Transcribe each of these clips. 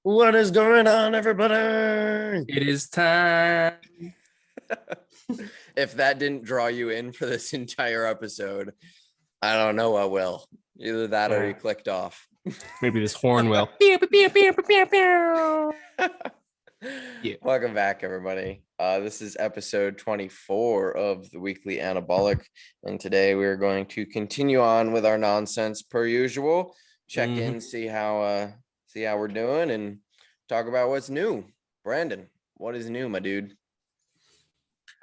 What is going on, everybody? It is time. If that didn't draw you in for this entire episode, I don't know what will. Either that or you clicked off. Maybe this horn will. Yeah. Welcome back, everybody. This is episode 24 of the Weekly Anabolic, and today we're going to continue on with our nonsense per usual. Check in, see how we're doing, and talk about what's new. Brandon, what is new, my dude?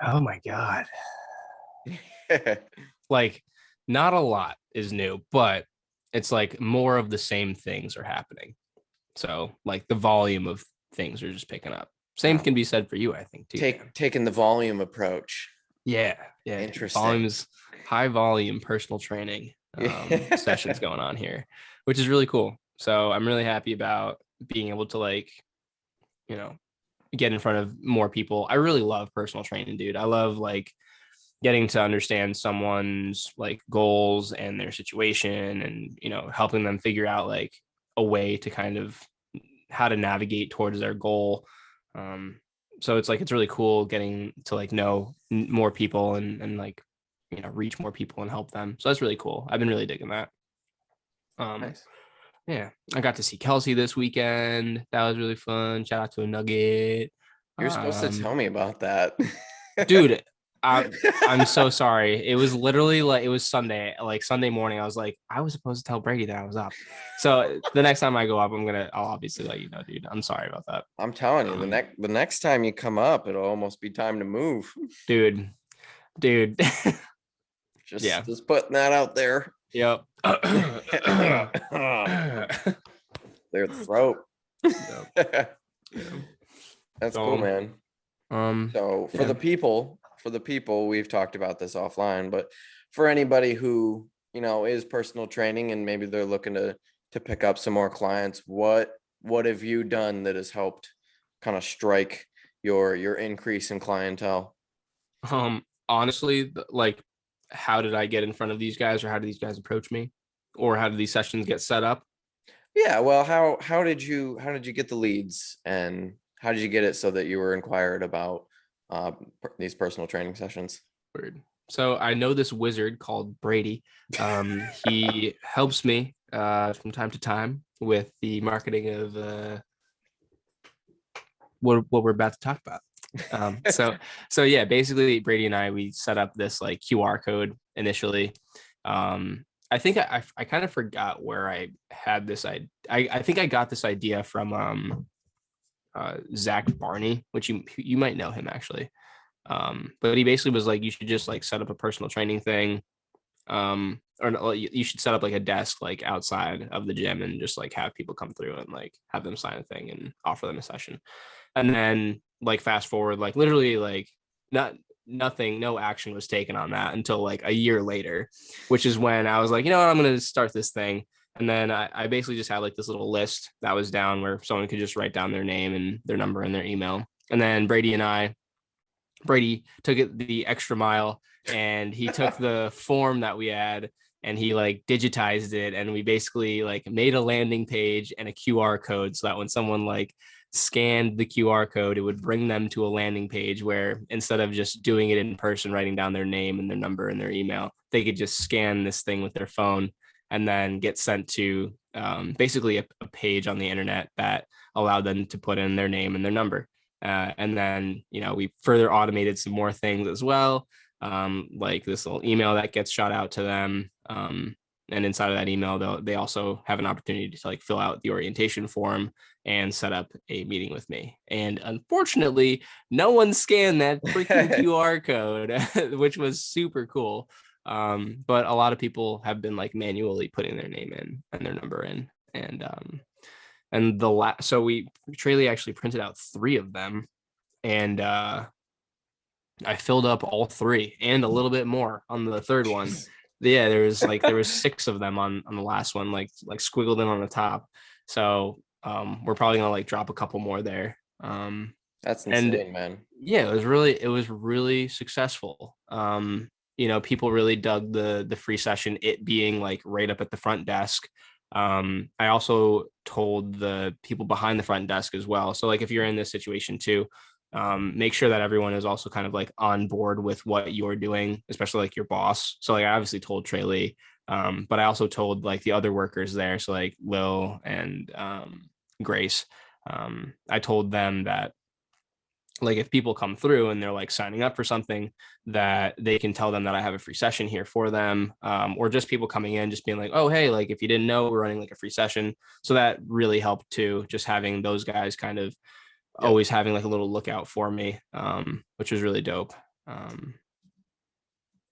Oh my God. Like, not a lot is new, but it's like more of the same things are happening. So like the volume of things are just picking up. Same can be said for you, I think, too. Taking the volume approach. Yeah. Interesting. Volumes, high volume personal training sessions going on here, which is really cool. So I'm really happy about being able to get in front of more people. I really love personal training, dude. I love getting to understand someone's goals and their situation, and helping them figure out a way to kind of how to navigate towards their goal. So it's really cool getting to know more people and reach more people and help them. So that's really cool. I've been really digging that. Nice. Yeah, I got to see Kelsey this weekend. That was really fun. Shout out to a Nugget. You're supposed to tell me about that. Dude, I'm so sorry. It was literally it was Sunday morning. I was supposed to tell Brady that I was up. So the next time I go up, I'll obviously let you know, dude. I'm sorry about that. I'm telling you, the next time you come up, it'll almost be time to move. Dude. Just putting that out there. Yep. Their throat. Yep. That's cool, man. So for the people, we've talked about this offline, but for anybody who, is personal training and maybe they're looking to pick up some more clients, what have you done that has helped kind of strike your increase in clientele? Honestly, how did I get in front of these guys, or how did these guys approach me, or how did these sessions get set up? Yeah, well, how did you get the leads, and how did you get it so that you were inquired about these personal training sessions? Weird. So I know this wizard called Brady. He helps me from time to time with the marketing of what we're about to talk about. So yeah, basically Brady and we set up this QR code initially. I think I kind of forgot where I had this. I think I got this idea from Zach Barney, which you might know him actually. But he basically was you should just set up a personal training thing. Or you should set up a desk outside of the gym and just have people come through and have them sign a thing and offer them a session. And then fast forward, literally nothing, no action was taken on that until a year later, which is when I was I'm going to start this thing. And then I basically just had this little list that was down where someone could just write down their name and their number and their email. And then Brady took it the extra mile, and he took the form that we had and he digitized it. And we basically made a landing page and a QR code so that when someone scanned the QR code, it would bring them to a landing page where instead of just doing it in person, writing down their name and their number and their email, they could just scan this thing with their phone and then get sent to basically a page on the internet that allowed them to put in their name and their number. And then, we further automated some more things as well, this little email that gets shot out to them. And inside of that email, they also have an opportunity to fill out the orientation form and set up a meeting with me. And unfortunately, no one scanned that freaking QR code, which was super cool. But a lot of people have been manually putting their name in and their number in. And so Traley actually printed out 3 of them, and I filled up all 3 and a little bit more on the third one. Yeah, there was 6 of them on the last one, squiggled in on the top. So we're probably gonna drop a couple more there. That's insane, man. Yeah, it was really successful. People really dug the free session, it being right up at the front desk. I also told the people behind the front desk as well. So like if you're in this situation too, make sure that everyone is also kind of like on board with what you're doing, especially like your boss. So like I obviously told Trey Lee, but I also told like the other workers there. So like Lil and Grace. I told them that like if people come through and they're like signing up for something, that they can tell them that I have a free session here for them, or just people coming in just being like, oh hey, like if you didn't know, we're running like a free session. So that really helped too, just having those guys kind of always having like a little lookout for me, which was really dope.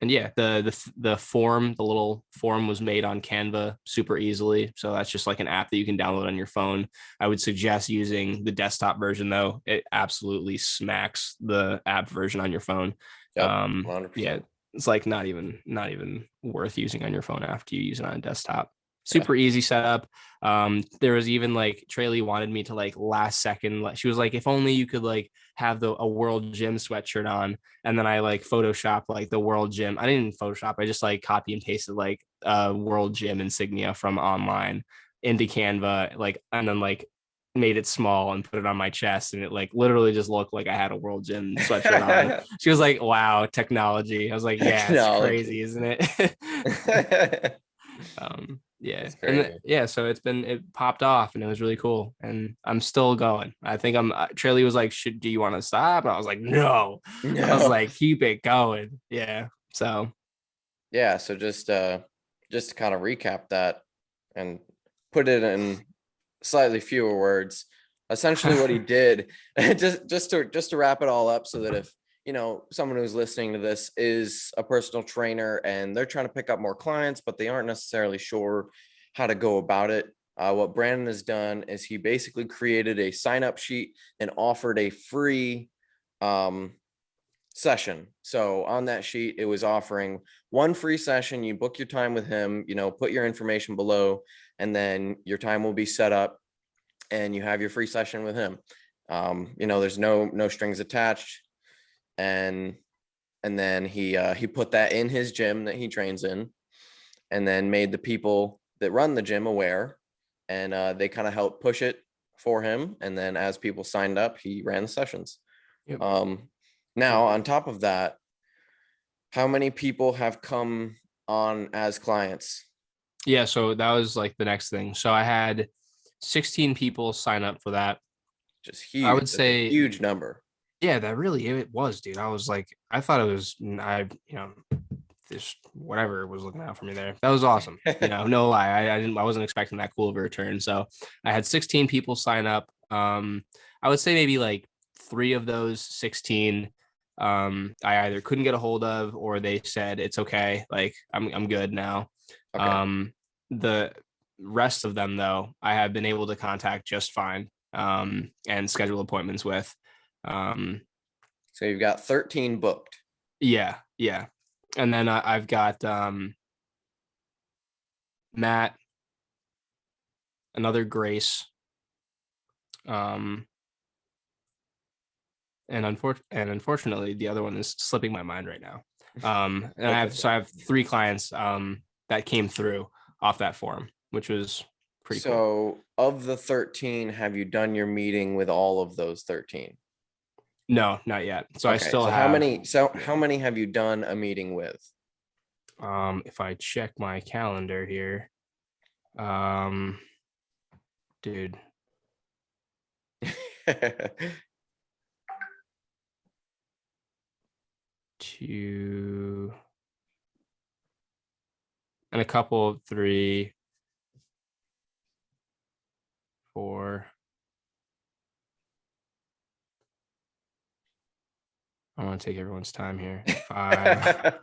And yeah, the form, the little form was made on Canva super easily. So that's just like an app that you can download on your phone. I would suggest using the desktop version though. It absolutely smacks the app version on your phone. Yep, 100%. Yeah, it's like not even worth using on your phone after you use it on a desktop. Super easy setup. There was even like Trey Lee wanted me to like last second, she was like, if only you could like have a World Gym sweatshirt on. And then I like Photoshop like the World Gym. I didn't Photoshop. I just like copy and pasted like World Gym insignia from online into Canva, like, and then like made it small and put it on my chest, and it like literally just looked like I had a World Gym sweatshirt on. She was like, wow, technology. I was like, yeah, it's crazy, isn't it? Yeah. And yeah, so it popped off and it was really cool. And I'm still going. I think Trey Lee was like, do you want to stop? And I was like, no. I was like, keep it going. Yeah. So yeah. So just to kind of recap that and put it in slightly fewer words, essentially what he did, just to wrap it all up, so that if someone who's listening to this is a personal trainer and they're trying to pick up more clients, but they aren't necessarily sure how to go about it. What Brandon has done is he basically created a sign-up sheet and offered a free session. So on that sheet, it was offering one free session. You book your time with him, put your information below, and then your time will be set up and you have your free session with him. There's no strings attached. And then he put that in his gym that he trains in, and then made the people that run the gym aware, and they kind of helped push it for him. And then as people signed up, he ran the sessions. Yep. Now on top of that, how many people have come on as clients? Yeah, so that was like the next thing. So I had 16 people sign up for that. Just huge. I would say a huge number. Yeah, it was, dude. I was like, I thought it was, this whatever was looking out for me there. That was awesome. No lie. I wasn't expecting that cool of a return. So I had 16 people sign up. I would say maybe like 3 of those 16, I either couldn't get a hold of, or they said, it's okay. Like I'm good now. Okay. The rest of them though, I have been able to contact just fine, and schedule appointments with. So you've got 13 booked. Yeah. And then I've got Matt, another Grace, and unfortunately the other one is slipping my mind right now. And I have 3 clients that came through off that form, which was pretty cool. So of the 13, have you done your meeting with all of those 13? No, not yet. So okay, I still have. How many have you done a meeting with? If I check my calendar here, dude. Two and a couple of 3, 4. I want to take everyone's time here. 5,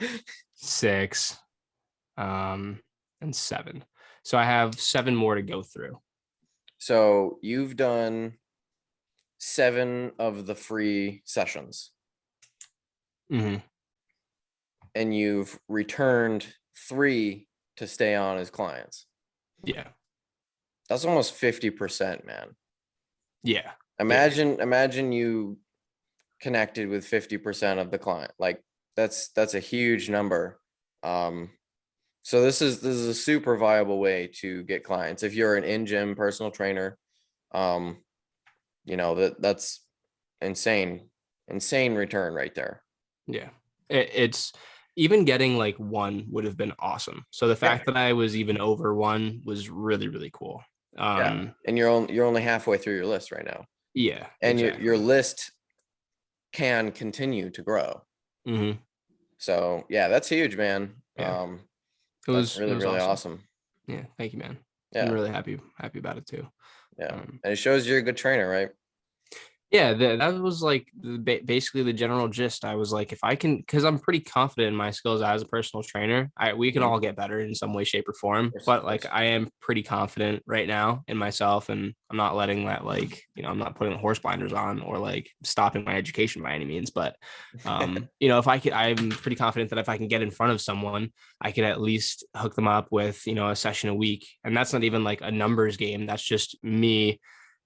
6, and 7. So I have 7 more to go through. So you've done 7 of the free sessions. Mm-hmm. And you've returned 3 to stay on as clients. Yeah. That's almost 50%, man. Yeah. Imagine you connected with 50% of the client. Like that's a huge number. So So this is a super viable way to get clients. If you're an in-gym personal trainer, that's insane return right there. Yeah. It's even getting like one would have been awesome. So the fact that I was even over one was really, really cool. And you're only halfway through your list right now. Yeah. And exactly. your list can continue to grow. Mm-hmm. So yeah, that's huge, man. Yeah. It was really awesome. Yeah. Thank you, man. Yeah. I'm really happy about it too. Yeah. And it shows you're a good trainer, right? Yeah, that was like basically the general gist. I was like, if I can, because I'm pretty confident in my skills as a personal trainer. We can all get better in some way, shape, or form. But like, I am pretty confident right now in myself, and I'm not letting that I'm not putting the horse blinders on or like stopping my education by any means. But if I could, I'm pretty confident that if I can get in front of someone, I can at least hook them up with a session a week, and that's not even like a numbers game. That's just me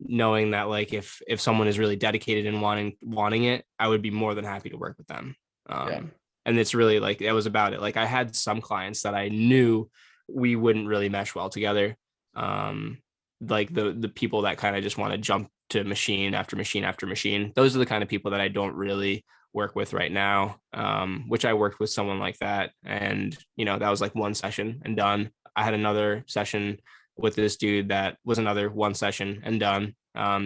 knowing that like if someone is really dedicated and wanting it, I would be more than happy to work with them. And it's really like, that was about it. Like I had some clients that I knew we wouldn't really mesh well together. Like the people that kind of just want to jump to machine after machine after machine. Those are the kind of people that I don't really work with right now. Which I worked with someone like that, and that was like one session and done. I had another session with this dude that was another one session and done,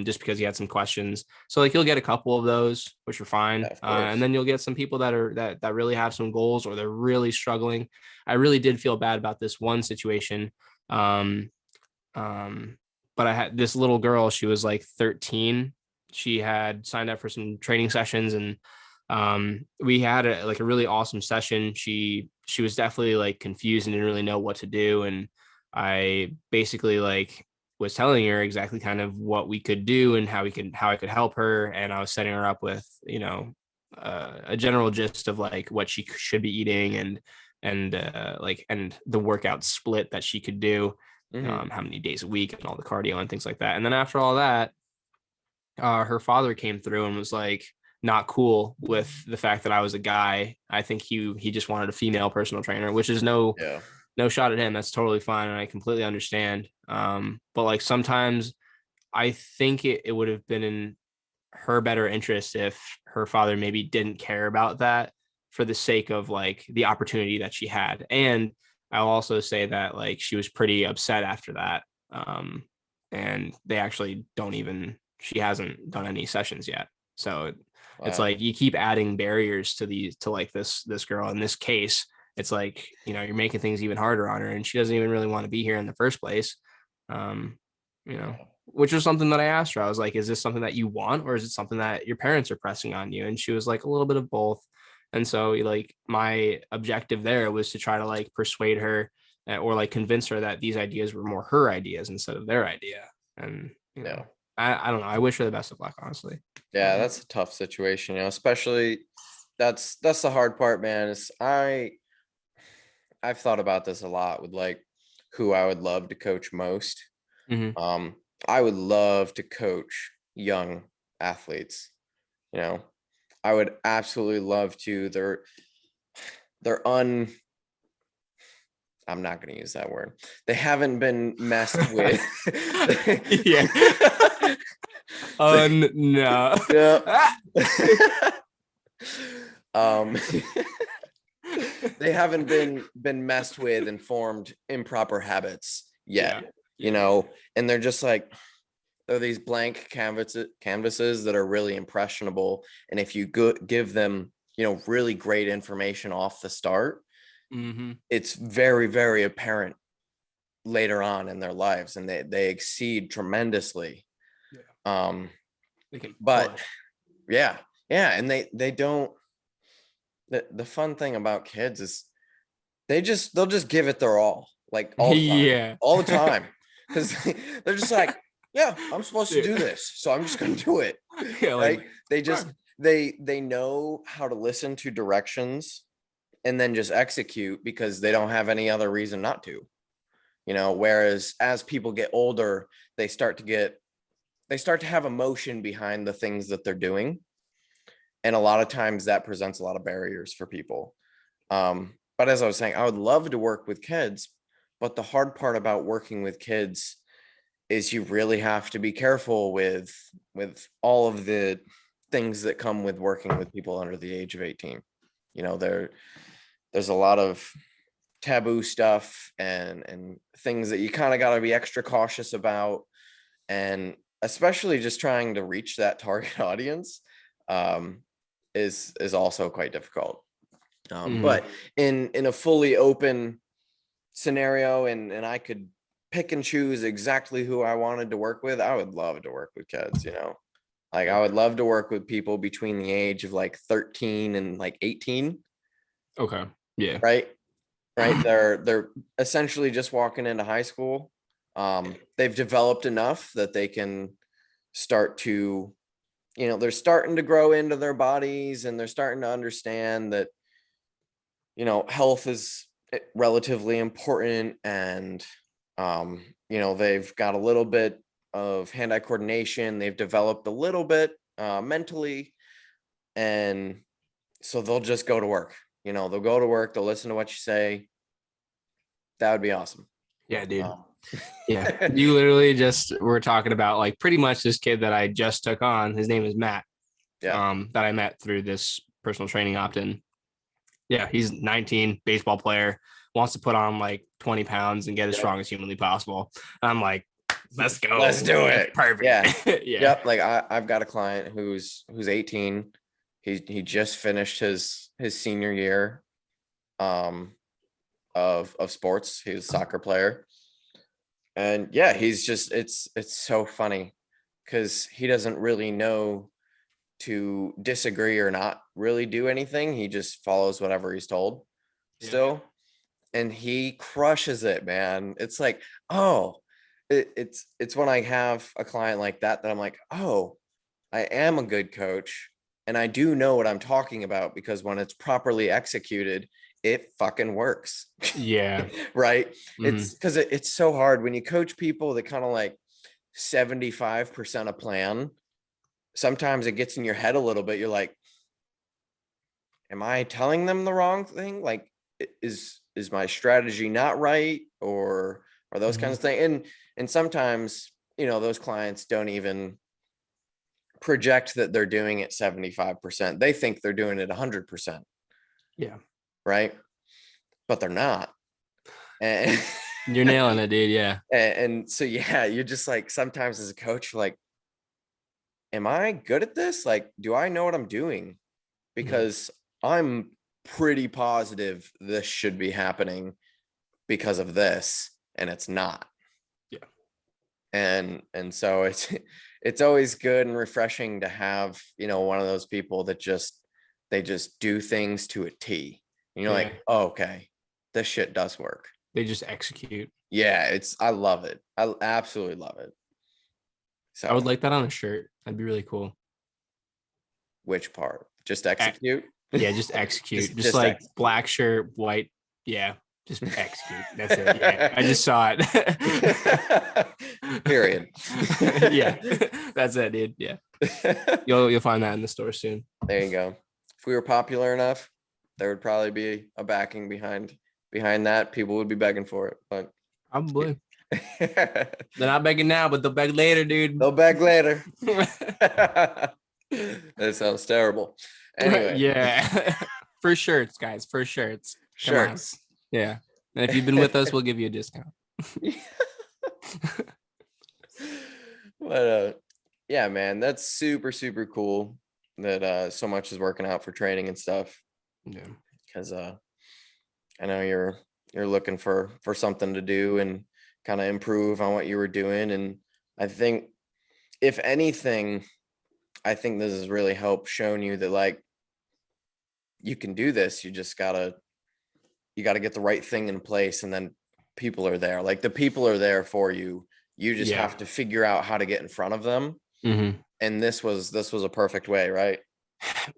just because he had some questions. So like you'll get a couple of those, which are fine. And then you'll get some people that really have some goals, or they're really struggling. I really did feel bad about this one situation. But I had this little girl, she was like 13. She had signed up for some training sessions, and we had a really awesome session. She was definitely like confused and didn't really know what to do. And I basically like was telling her exactly kind of what we could do and how I could help her. And I was setting her up with, a general gist of like what she should be eating and the workout split that she could do, how many days a week and all the cardio and things like that. And then after all that, her father came through and was like not cool with the fact that I was a guy. I think he just wanted a female personal trainer, which is no shot at him. That's totally fine. And I completely understand. But like sometimes I think it would have been in her better interest if her father maybe didn't care about that for the sake of like the opportunity that she had. And I'll also say that like she was pretty upset after that. And they actually she hasn't done any sessions yet. So it's like you keep adding barriers to this girl. In this case, it's like, you're making things even harder on her, and she doesn't even really want to be here in the first place. Which was something that I asked her. I was like, is this something that you want, or is it something that your parents are pressing on you? And she was like, a little bit of both. And so like my objective there was to try to like persuade her or like convince her that these ideas were more her ideas instead of their idea. And, I don't know. I wish her the best of luck, honestly. Yeah, that's a tough situation, especially that's the hard part, man. Is I've thought about this a lot with like who I would love to coach most. Mm-hmm. I would love to coach young athletes. I would absolutely love to. I'm not going to use that word. They haven't been messed with. Yeah. No. They haven't been messed with and formed improper habits yet. And they're just like, they're these blank canvases that are really impressionable. And if you give them, really great information off the start, it's very, very apparent later on in their lives, and they exceed tremendously. But yeah. And they don't, the fun thing about kids is they'll just give it their all, like all the time, all the time. Cause they're just like, yeah, I'm supposed to do this, so I'm just going to do it. Right. They know how to listen to directions and then just execute because they don't have any other reason not to, whereas as people get older, they start to have emotion behind the things that they're doing. And a lot of times that presents a lot of barriers for people. But as I was saying, I would love to work with kids, but the hard part about working with kids is you really have to be careful with all of the things that come with working with people under the age of 18. You know, there's a lot of taboo stuff and things that you kind of got to be extra cautious about, and especially just trying to reach that target audience is also quite difficult. But in a fully open scenario, and I could pick and choose exactly who I wanted to work with, I would love to work with kids, you know. Like I would love to work with people between the age of like 13 and like 18. Okay. Yeah. Right. They're essentially just walking into high school. They've developed enough that they can start to, you know, they're starting to grow into their bodies, and they're starting to understand that, you know, health is relatively important, and you know, they've got a little bit of hand-eye coordination. They've developed a little bit mentally, and so they'll just go to work. You know, they'll go to work, they'll listen to what you say. That would be awesome. Yeah, dude. Yeah. You literally just were talking about like pretty much this kid that I just took on. His name is Matt. Yeah. That I met through this personal training opt-in. Yeah, he's 19, baseball player, wants to put on like 20 pounds and get as strong as humanly possible. I'm like, let's go. Let's do it. Perfect. Yeah. Yeah. Yep. Like I've got a client who's 18. He just finished his senior year of sports. He was a soccer player. And yeah, he's just it's so funny because he doesn't really know to disagree or not really do anything. He just follows whatever he's told still. And he crushes it, man. It's like, oh, it's when I have a client like that I'm like, oh, I am a good coach, and I do know what I'm talking about, because when it's properly executed, it fucking works. Yeah. Right. It's because it's so hard when you coach people that kind of like 75% a plan. Sometimes it gets in your head a little bit. You're like, am I telling them the wrong thing? Like, is my strategy not right, or those kinds of things? And sometimes, you know, those clients don't even project that they're doing it 75%. They think they're doing it 100%. Yeah. Right. But they're not. And you're nailing it, dude. Yeah. And so, yeah, you're just like, sometimes as a coach, like, am I good at this? Like, do I know what I'm doing? Because I'm pretty positive this should be happening because of this, and it's not. Yeah. And so it's always good and refreshing to have, you know, one of those people that they just do things to a T. And you're like, oh, okay, this shit does work. They just execute. Yeah, I love it. I absolutely love it. So I would like that on a shirt. That'd be really cool. Which part? Just execute? Yeah, just execute. just like execute. Black shirt, white. Yeah, just execute. That's it. Yeah, I just saw it. Period. Yeah, that's it, dude. Yeah, you'll find that in the store soon. There you go. If we were popular enough, there would probably be a backing behind that. People would be begging for it, but probably. They're not begging now, but they'll beg later, dude. They'll beg later. That sounds terrible. Anyway. Yeah. For shirts, guys. For shirts. Shirts. Yeah. And if you've been with us, we'll give you a discount. But yeah, man, that's super, super cool that so much is working out for training and stuff. Yeah. Because I know you're looking for something to do and kind of improve on what you were doing. And I think, if anything, I think this has really helped showing you that, like, you can do this. You just gotta get the right thing in place, and then people are there. Like, the people are there for you. You just have to figure out how to get in front of them. And this was a perfect way, right?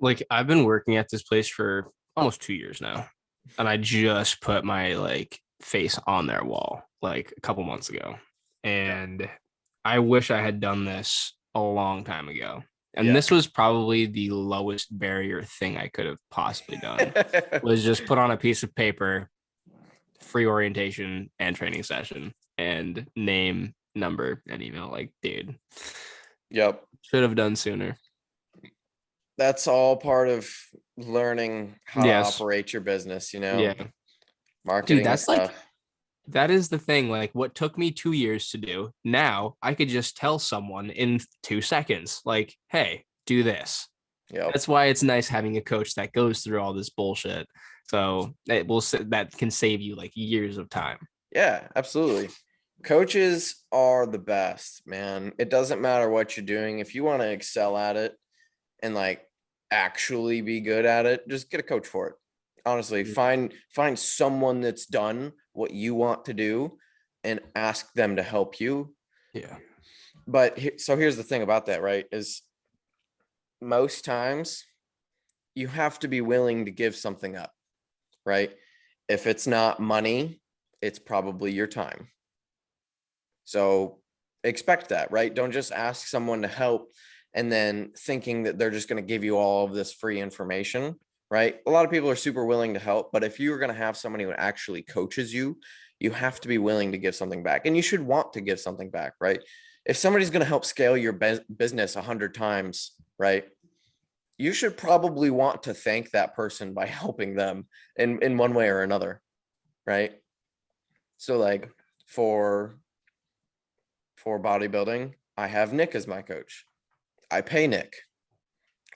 Like, I've been working at this place for almost 2 years now, and I just put my like face on their wall like a couple months ago, and I wish I had done this a long time ago. And this was probably the lowest barrier thing I could have possibly done, was just put on a piece of paper, free orientation and training session, and name, number, and email. Like, dude. Yep. Should have done sooner. That's all part of learning how to operate your business, Yeah. Marketing. Dude, that's stuff. That is the thing. Like, what took me 2 years to do, now I could just tell someone in 2 seconds, like, hey, do this. Yep. That's why it's nice having a coach that goes through all this bullshit. So that can save you like years of time. Yeah, absolutely. Coaches are the best, man. It doesn't matter what you're doing. If you want to excel at it and like actually be good at it, just get a coach for it. Honestly, find someone that's done what you want to do and ask them to help you. Yeah. But so here's the thing about that, right? Is most times you have to be willing to give something up, right? If it's not money, it's probably your time. So expect that, right? Don't just ask someone to help and then thinking that they're just going to give you all of this free information, right? A lot of people are super willing to help, but if you're going to have somebody who actually coaches you, you have to be willing to give something back, and you should want to give something back, right? If somebody's going to help scale your business 100 times, right, you should probably want to thank that person by helping them in one way or another, right? So like for bodybuilding, I have Nick as my coach. I pay Nick.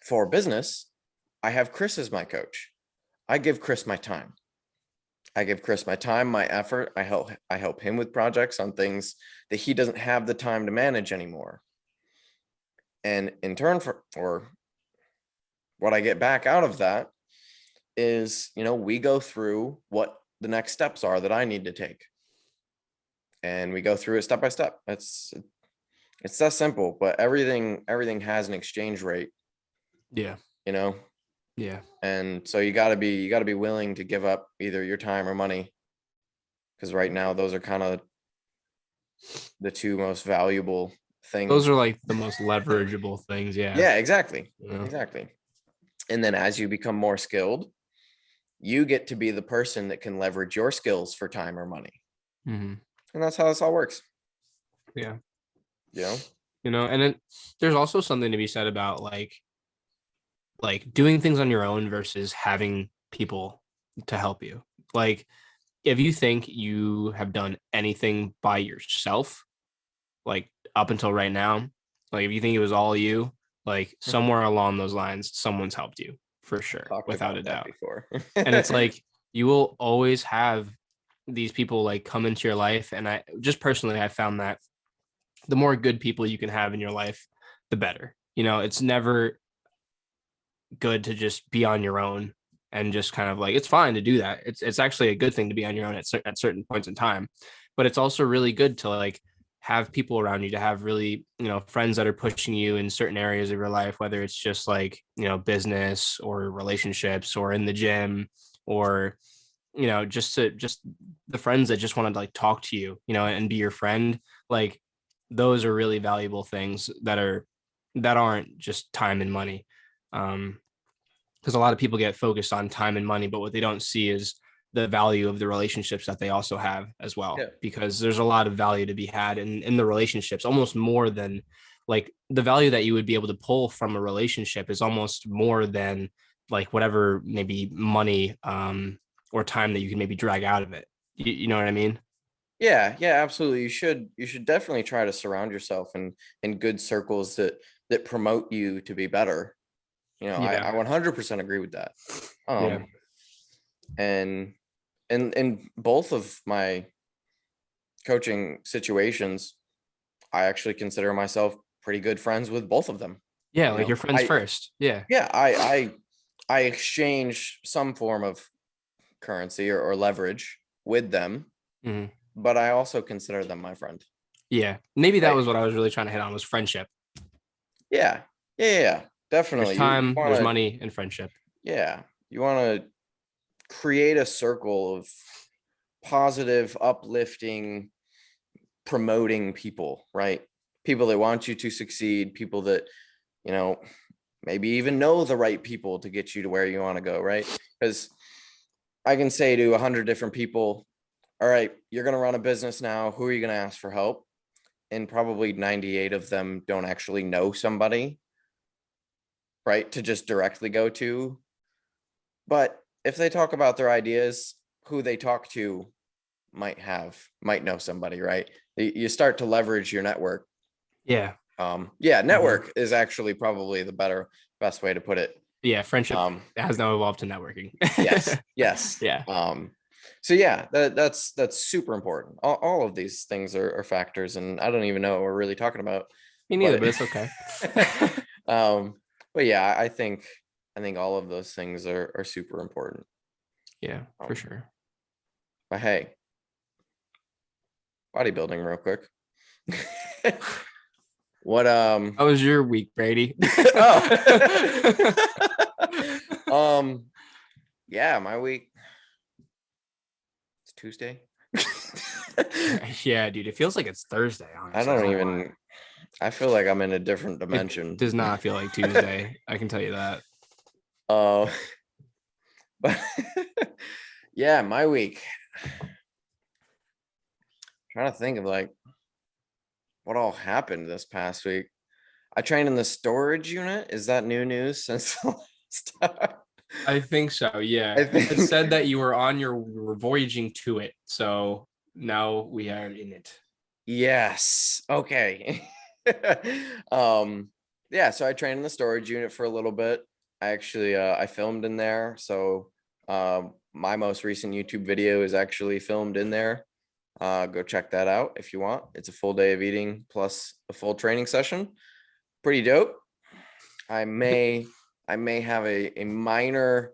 For business, I have Chris as my coach. I give Chris my time. I give Chris my time, my effort. I help him with projects on things that he doesn't have the time to manage anymore. And in turn or what I get back out of that is, we go through what the next steps are that I need to take. And we go through it step by step. It's that simple, but everything has an exchange rate. Yeah. Yeah. And so you gotta be willing to give up either your time or money. Because right now those are kind of the two most valuable things. Those are like the most leverageable things. Yeah. Yeah, exactly. Yeah. Exactly. And then as you become more skilled, you get to be the person that can leverage your skills for time or money. Mm-hmm. And that's how this all works. Yeah. And then there's also something to be said about like doing things on your own versus having people to help you. Like, if you think you have done anything by yourself, like up until right now, like if you think it was all you, like somewhere along those lines, someone's helped you for sure, without a doubt. And it's like, you will always have these people like come into your life. And I just personally, I found that the more good people you can have in your life, the better. It's never good to just be on your own and just kind of like, it's fine to do that. It's actually a good thing to be on your own at certain points in time, but it's also really good to like have people around you, to have really, friends that are pushing you in certain areas of your life, whether it's just like, business or relationships or in the gym, or, just the friends that just want to like talk to you, and be your friend. Like, those are really valuable things that aren't just time and money. Because a lot of people get focused on time and money, but what they don't see is the value of the relationships that they also have as well. Yeah. Because there's a lot of value to be had in the relationships, almost more than like the value that you would be able to pull from a relationship is almost more than like whatever maybe money or time that you can maybe drag out of it. You know what I mean? Yeah, absolutely. You should definitely try to surround yourself in good circles that promote you to be better. I 100% agree with that. And in both of my coaching situations, I actually consider myself pretty good friends with both of them. Yeah, like your friends first. Yeah. Yeah, I exchange some form of currency or leverage with them, but I also consider them my friend. Yeah, maybe that was what I was really trying to hit on, was friendship. Yeah. Definitely. There's time, there's money, and friendship. Yeah. You want to create a circle of positive, uplifting, promoting people, right? People that want you to succeed, people that maybe even know the right people to get you to where you want to go, right? Because I can say to 100 different people, all right, you're going to run a business now. Who are you going to ask for help? And probably 98 of them don't actually know somebody, right, to just directly go to. But if they talk about their ideas, who they talk to might know somebody, right? You start to leverage your network. Yeah. Network is actually probably the best way to put it. Yeah, friendship has now evolved to networking. yes. Yeah. So yeah, that's super important. All of these things are factors, and I don't even know what we're really talking about. Me neither, but it's okay. But yeah, I think all of those things are super important. Yeah, for sure. But hey, bodybuilding real quick. What how was your week, Brady? Yeah, my week. It's Tuesday. Yeah, dude, it feels like it's Thursday, honestly. I feel like I'm in a different dimension. It does not feel like Tuesday. I can tell you that. But yeah, my week. Trying to think of like what all happened this past week. I trained in the storage unit. Is that new news since the last time? I think so. Yeah. It said that you were voyaging to it. So now we are in it. Yes. Okay. Yeah, so I trained in the storage unit for a little bit. I actually I filmed in there. So my most recent YouTube video is actually filmed in there. Go check that out if you want. It's a full day of eating plus a full training session. Pretty dope. I may have a minor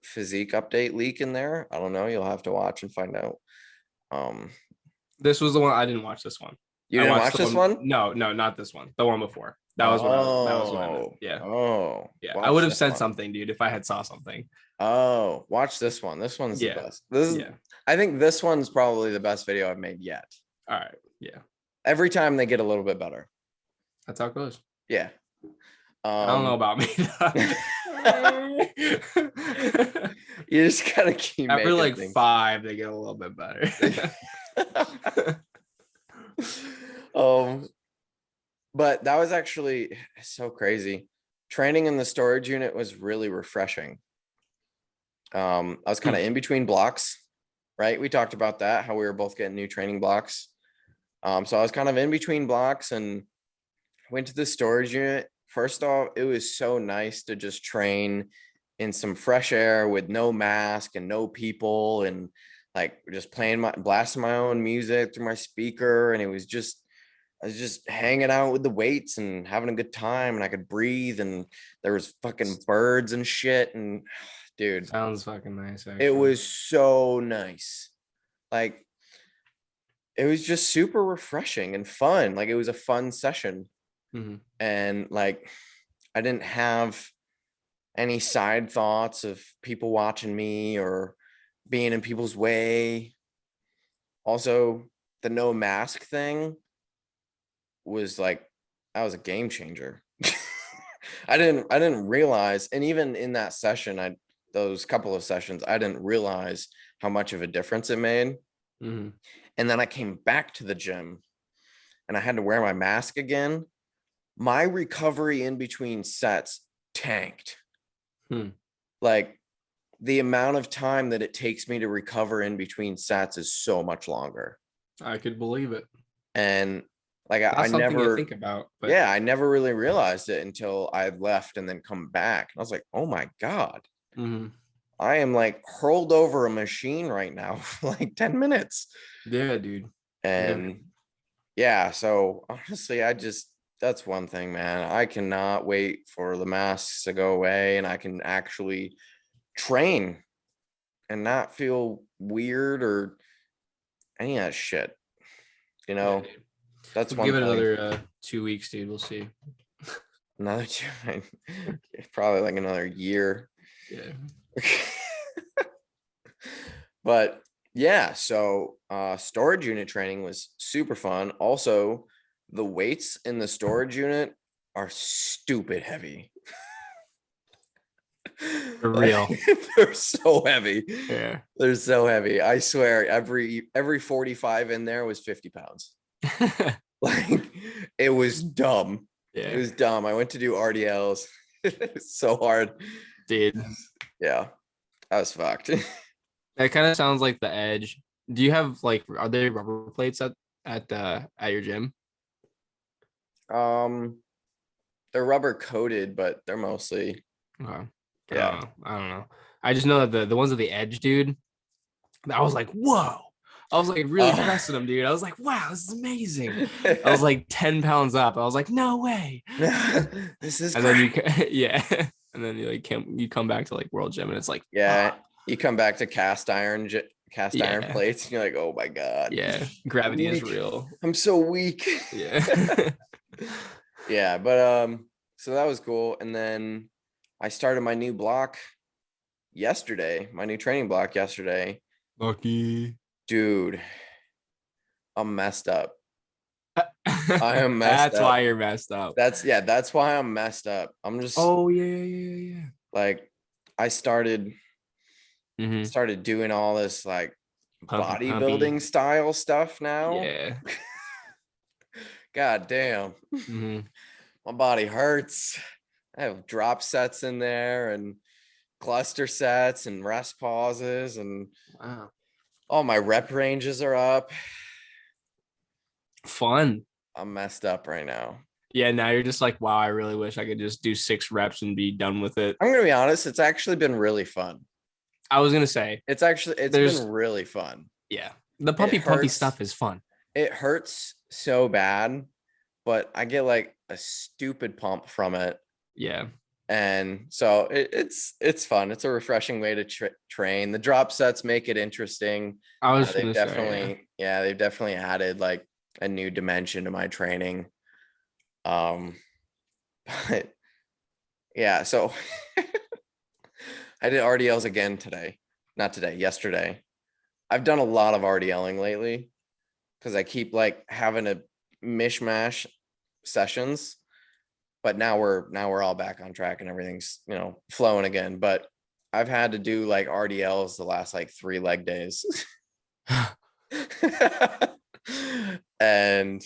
physique update leak in there. I don't know. You'll have to watch and find out. This was the one. I didn't watch this one. You didn't watch this one? No, not this one. The one before. That was what I meant. Yeah. Oh. Yeah. I would have said something, dude, if I had saw something. Oh, watch this one. This one's the best. I think this one's probably the best video I've made yet. All right. Yeah. Every time they get a little bit better. That's how it goes. Yeah. I don't know about me. You just gotta keep after like things. 5, they get a little bit better. But that was actually so crazy. Training in the storage unit was really refreshing. I was kind of in between blocks, right? We talked about that, how we were both getting new training blocks. So I was kind of in between blocks and went to the storage unit. First off, it was so nice to just train in some fresh air with no mask and no people, and like just blasting my own music through my speaker. And I was just hanging out with the weights and having a good time, and I could breathe, and there was fucking birds and shit. And dude, sounds fucking nice. Actually. It was so nice. Like, it was just super refreshing and fun. Like, it was a fun session. Mm-hmm. And like, I didn't have any side thoughts of people watching me or being in people's way. Also, the no mask thing was like, that was a game changer. I didn't realize, and even in that session, those couple of sessions, I didn't realize how much of a difference it made. Mm-hmm. And then I came back to the gym and I had to wear my mask again. My recovery in between sets tanked. Like, the amount of time that it takes me to recover in between sets is so much longer. I could believe it. And like, I never think about. But yeah, I never really realized it until I left and then come back. And I was like, oh my God. Mm-hmm. I am like hurled over a machine right now for like 10 minutes. Yeah, dude. And yeah, so honestly, that's one thing, man. I cannot wait for the masks to go away and I can actually train and not feel weird or any of that shit. Yeah, that's one. Give it another 2 weeks, dude. We'll see. Another 2, probably like another year. Yeah. But yeah, so storage unit training was super fun. Also, the weights in the storage unit are stupid heavy. For real. They're so heavy. Yeah. They're so heavy. I swear every 45 in there was 50 pounds. Like, it was dumb. Yeah. It was dumb. I went to do RDLs. It was so hard. Dude. Yeah. I was fucked. That kind of sounds like the edge. Do you have like, are there rubber plates at your gym? They're rubber coated, but they're mostly yeah. I don't know. I just know that the ones at the edge, dude. I was like, whoa. I was like really pressing them, dude. I was like, wow, this is amazing. I was like 10 pounds up. I was like, no way. This is and great. Then and then you come back to like World Gym and it's like, you come back to cast iron plates and you're like, oh my God. Yeah. Gravity is real. I'm so weak. Yeah. Yeah. But so that was cool. And then I started my new block yesterday, my new training block yesterday. Lucky. Dude, I'm messed up. I am messed up. That's why you're messed up. That's why I'm messed up. I'm just yeah. Like, I started doing all this like bodybuilding style stuff now. Yeah. God damn. My body hurts. I have drop sets in there and cluster sets and rest pauses, and wow. All my rep ranges are up. Fun. I'm messed up right now. Yeah, now you're just like, wow, I really wish I could just do 6 reps and be done with it. I'm going to be honest, it's actually been really fun. I was going to say. It's been really fun. Yeah. The pumpy stuff is fun. It hurts so bad, but I get like a stupid pump from it. Yeah. And so it's fun. It's a refreshing way to train. The drop sets make it interesting. I was they've definitely added like a new dimension to my training. But yeah, so I did RDLs again yesterday. I've done a lot of RDLing lately because I keep like having a mishmash sessions. But now we're all back on track and everything's, flowing again. But I've had to do like RDLs the last like 3 leg days. And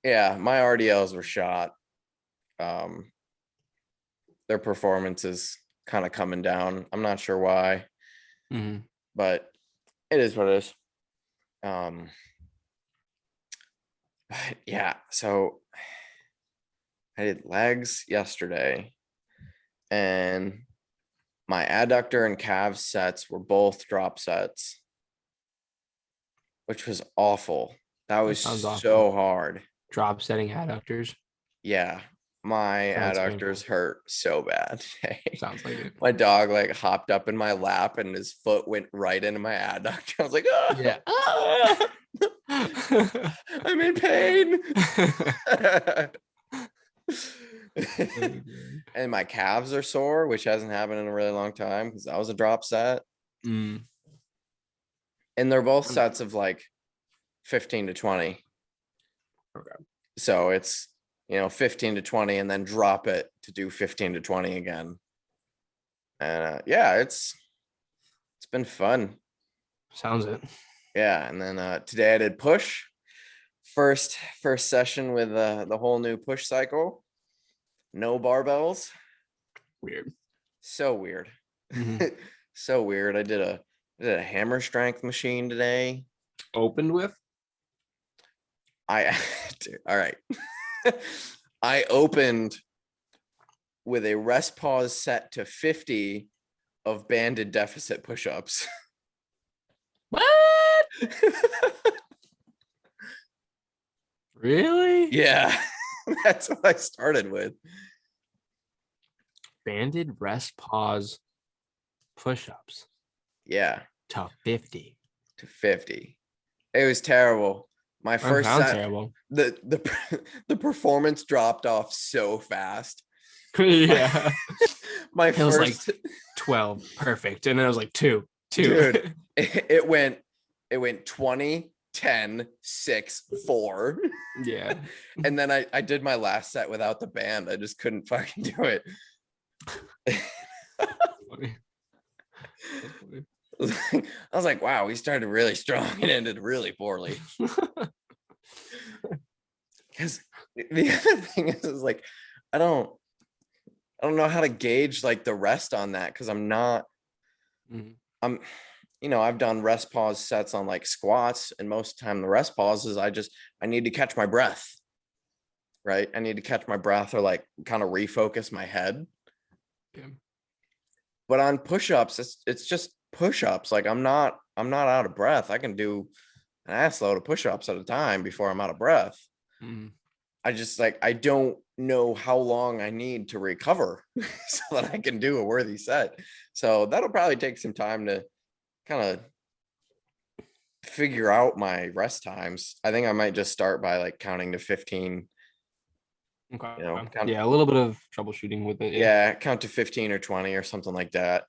yeah, my RDLs were shot. Their performance is kind of coming down. I'm not sure why, but it is what it is. But yeah, so I did legs yesterday, and my adductor and calf sets were both drop sets, which was awful. That was so hard. Drop setting adductors. Yeah, my adductors hurt so bad. Sounds like it. My dog like hopped up in my lap and his foot went right into my adductor. I was like, oh, yeah. I'm in pain. And my calves are sore, which hasn't happened in a really long time because that was a drop set. And they're both sets of like 15 to 20. Okay. So it's 15 to 20 and then drop it to do 15 to 20 again. And yeah, it's been fun. Sounds it. Yeah. And then today I did push. First session with the whole new push cycle. No barbells. Weird. So weird. So weird. I did a hammer strength machine today. Opened with? All right. I opened with a rest pause set to 50 of banded deficit push-ups. What? Really? Yeah. That's what I started with. Banded rest pause push-ups. Yeah. To 50. To 50. It was terrible. My first set, terrible. The performance dropped off so fast. Yeah. It was like 12. Perfect. And then it was like 2. Dude, it went 20, 10, 6, 4. Yeah. And then I did my last set without the band. I just couldn't fucking do it. Funny. I was like, wow, we started really strong and ended really poorly. Because the other thing is like, I don't know how to gauge like the rest on that, because I'm not, I'm, I've done rest pause sets on like squats, and most of the time the rest pauses, I need to catch my breath, right? I need to catch my breath, or like kind of refocus my head. Yeah. But on push-ups, it's just push-ups. Like I'm not out of breath. I can do an ass load of push-ups at a time before I'm out of breath. I just I don't know how long I need to recover so that I can do a worthy set. So that'll probably take some time to kind of figure out my rest times. I think I might just start by like counting to 15. Okay. A little bit of troubleshooting with it. Yeah, count to 15 or 20 or something like that.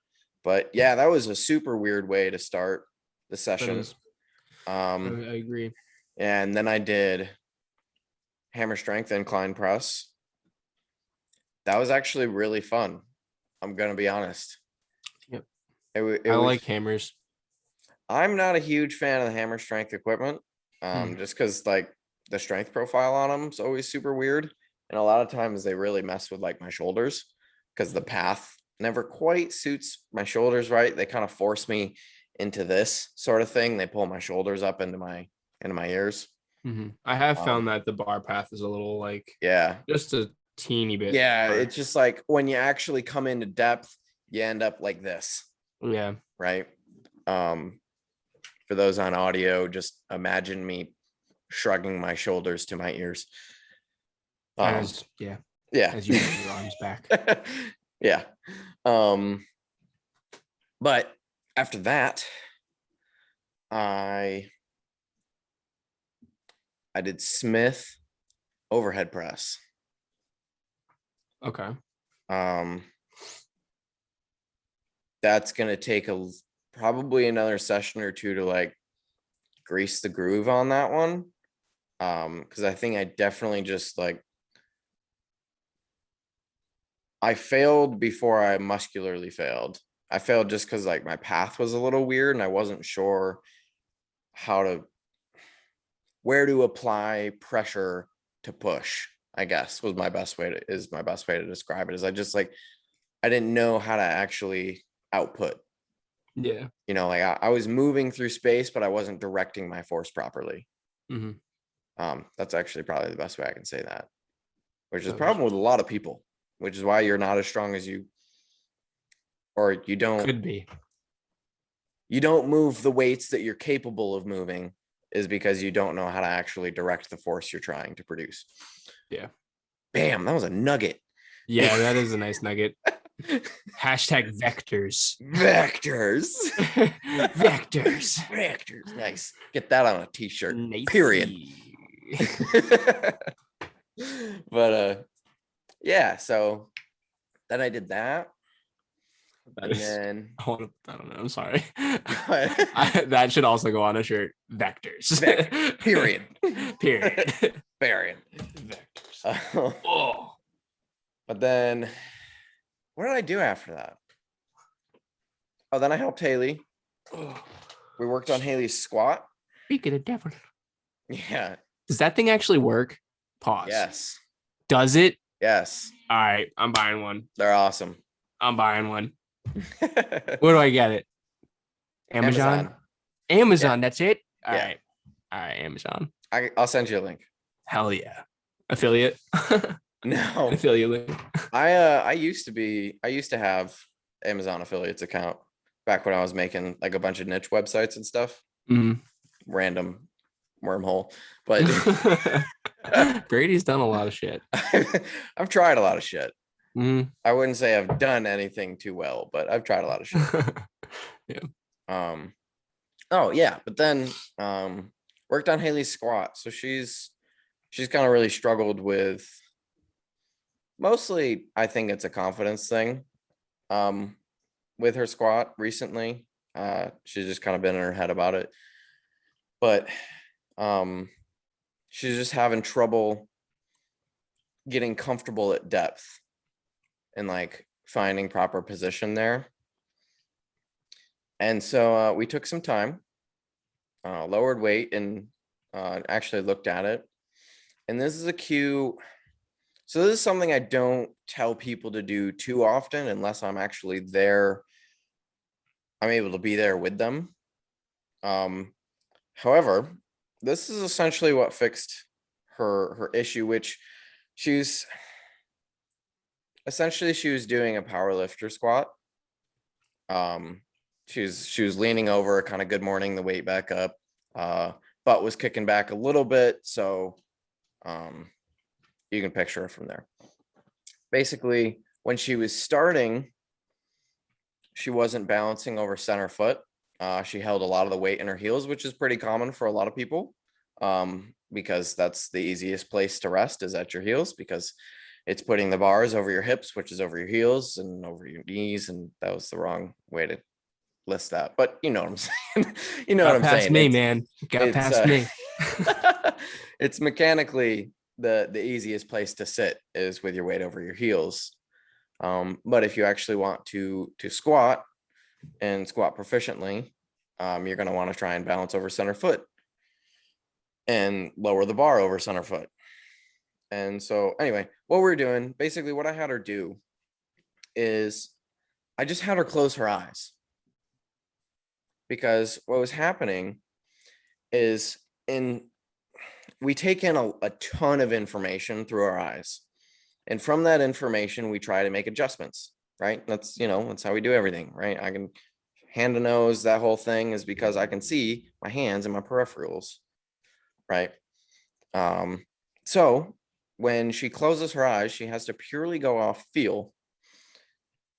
But yeah, that was a super weird way to start the session. I agree. And then I did hammer strength incline press. That was actually really fun. I'm gonna be honest. Yep. I like hammers. I'm not a huge fan of the hammer strength equipment, just because like the strength profile on them is always super weird, and a lot of times they really mess with like my shoulders, because the path never quite suits my shoulders right. They kind of force me into this sort of thing. They pull my shoulders up into my ears. I have found that the bar path is a little like, just a teeny bit. Yeah, it's just like when you actually come into depth, you end up like this. Yeah. Right. For those on audio, just imagine me shrugging my shoulders to my ears. As you put your arms back. Yeah. But after that, I did Smith overhead press. Okay. That's gonna take probably another session or two to like grease the groove on that one. Because I think I definitely just like, I failed before I muscularly failed. I failed just because like my path was a little weird and I wasn't sure where to apply pressure to push, I guess is my best way to describe it. Is I just like, I didn't know how to actually output. Yeah. Like I was moving through space, but I wasn't directing my force properly. That's actually probably the best way I can say that, which is a problem with a lot of people, which is why you're not as strong as you, or you don't could be. You don't move the weights that you're capable of moving, is because you don't know how to actually direct the force you're trying to produce. Yeah. Bam, that was a nugget. Yeah, that is a nice nugget. Hashtag vectors. Vectors. Vectors. Vectors. Nice. Get that on a t-shirt. Nice. Period. But yeah, so then I did that. Then I don't know. I'm sorry. That should also go on a shirt. Vectors. Period. Period. Period. Vectors. But then, what did I do after that? Oh, then I helped Haley. We worked on Haley's squat. Speak of the devil. Yeah. Does that thing actually work? Pause. Yes. Does it? Yes. All right. I'm buying one. They're awesome. I'm buying one. Where do I get it? Amazon? Yeah. That's it? All right. Amazon. I'll send you a link. Hell yeah. Affiliate? No. Affiliate link. I used to have Amazon affiliates account back when I was making like a bunch of niche websites and stuff. Random wormhole. But Brady's done a lot of shit. I've tried a lot of shit. I wouldn't say I've done anything too well, but I've tried a lot of shit. Yeah. Oh yeah, but then worked on Haley's squat. So she's kind of really struggled with, mostly I think it's a confidence thing with her squat recently. She's just kind of been in her head about it. But She's just having trouble getting comfortable at depth and like finding proper position there. And so we took some time, lowered weight, and actually looked at it. And this is a cue. So this is something I don't tell people to do too often unless I'm actually there. I'm able to be there with them. However, this is essentially what fixed her issue, which she was doing a power lifter squat. She was leaning over, kind of good morning the weight back up. Butt was kicking back a little bit, so you can picture it from there. Basically, when she was starting, she wasn't balancing over center foot. She held a lot of the weight in her heels, which is pretty common for a lot of people, because that's the easiest place to rest is at your heels, because it's putting the bars over your hips, which is over your heels and over your knees. And that was the wrong way to list that, but you know what I'm saying. You know what I'm saying. Me, man. Got past me. It's mechanically the easiest place to sit is with your weight over your heels. But if you actually want to squat and squat proficiently, you're going to want to try and balance over center foot and lower the bar over center foot. And so anyway, what we're doing, basically what I had her do is I just had her close her eyes, because what was happening is we take in a ton of information through our eyes. And from that information, we try to make adjustments, right? That's how we do everything, right? I can hand to nose, that whole thing is because I can see my hands and my peripherals, right? So when she closes her eyes, she has to purely go off feel.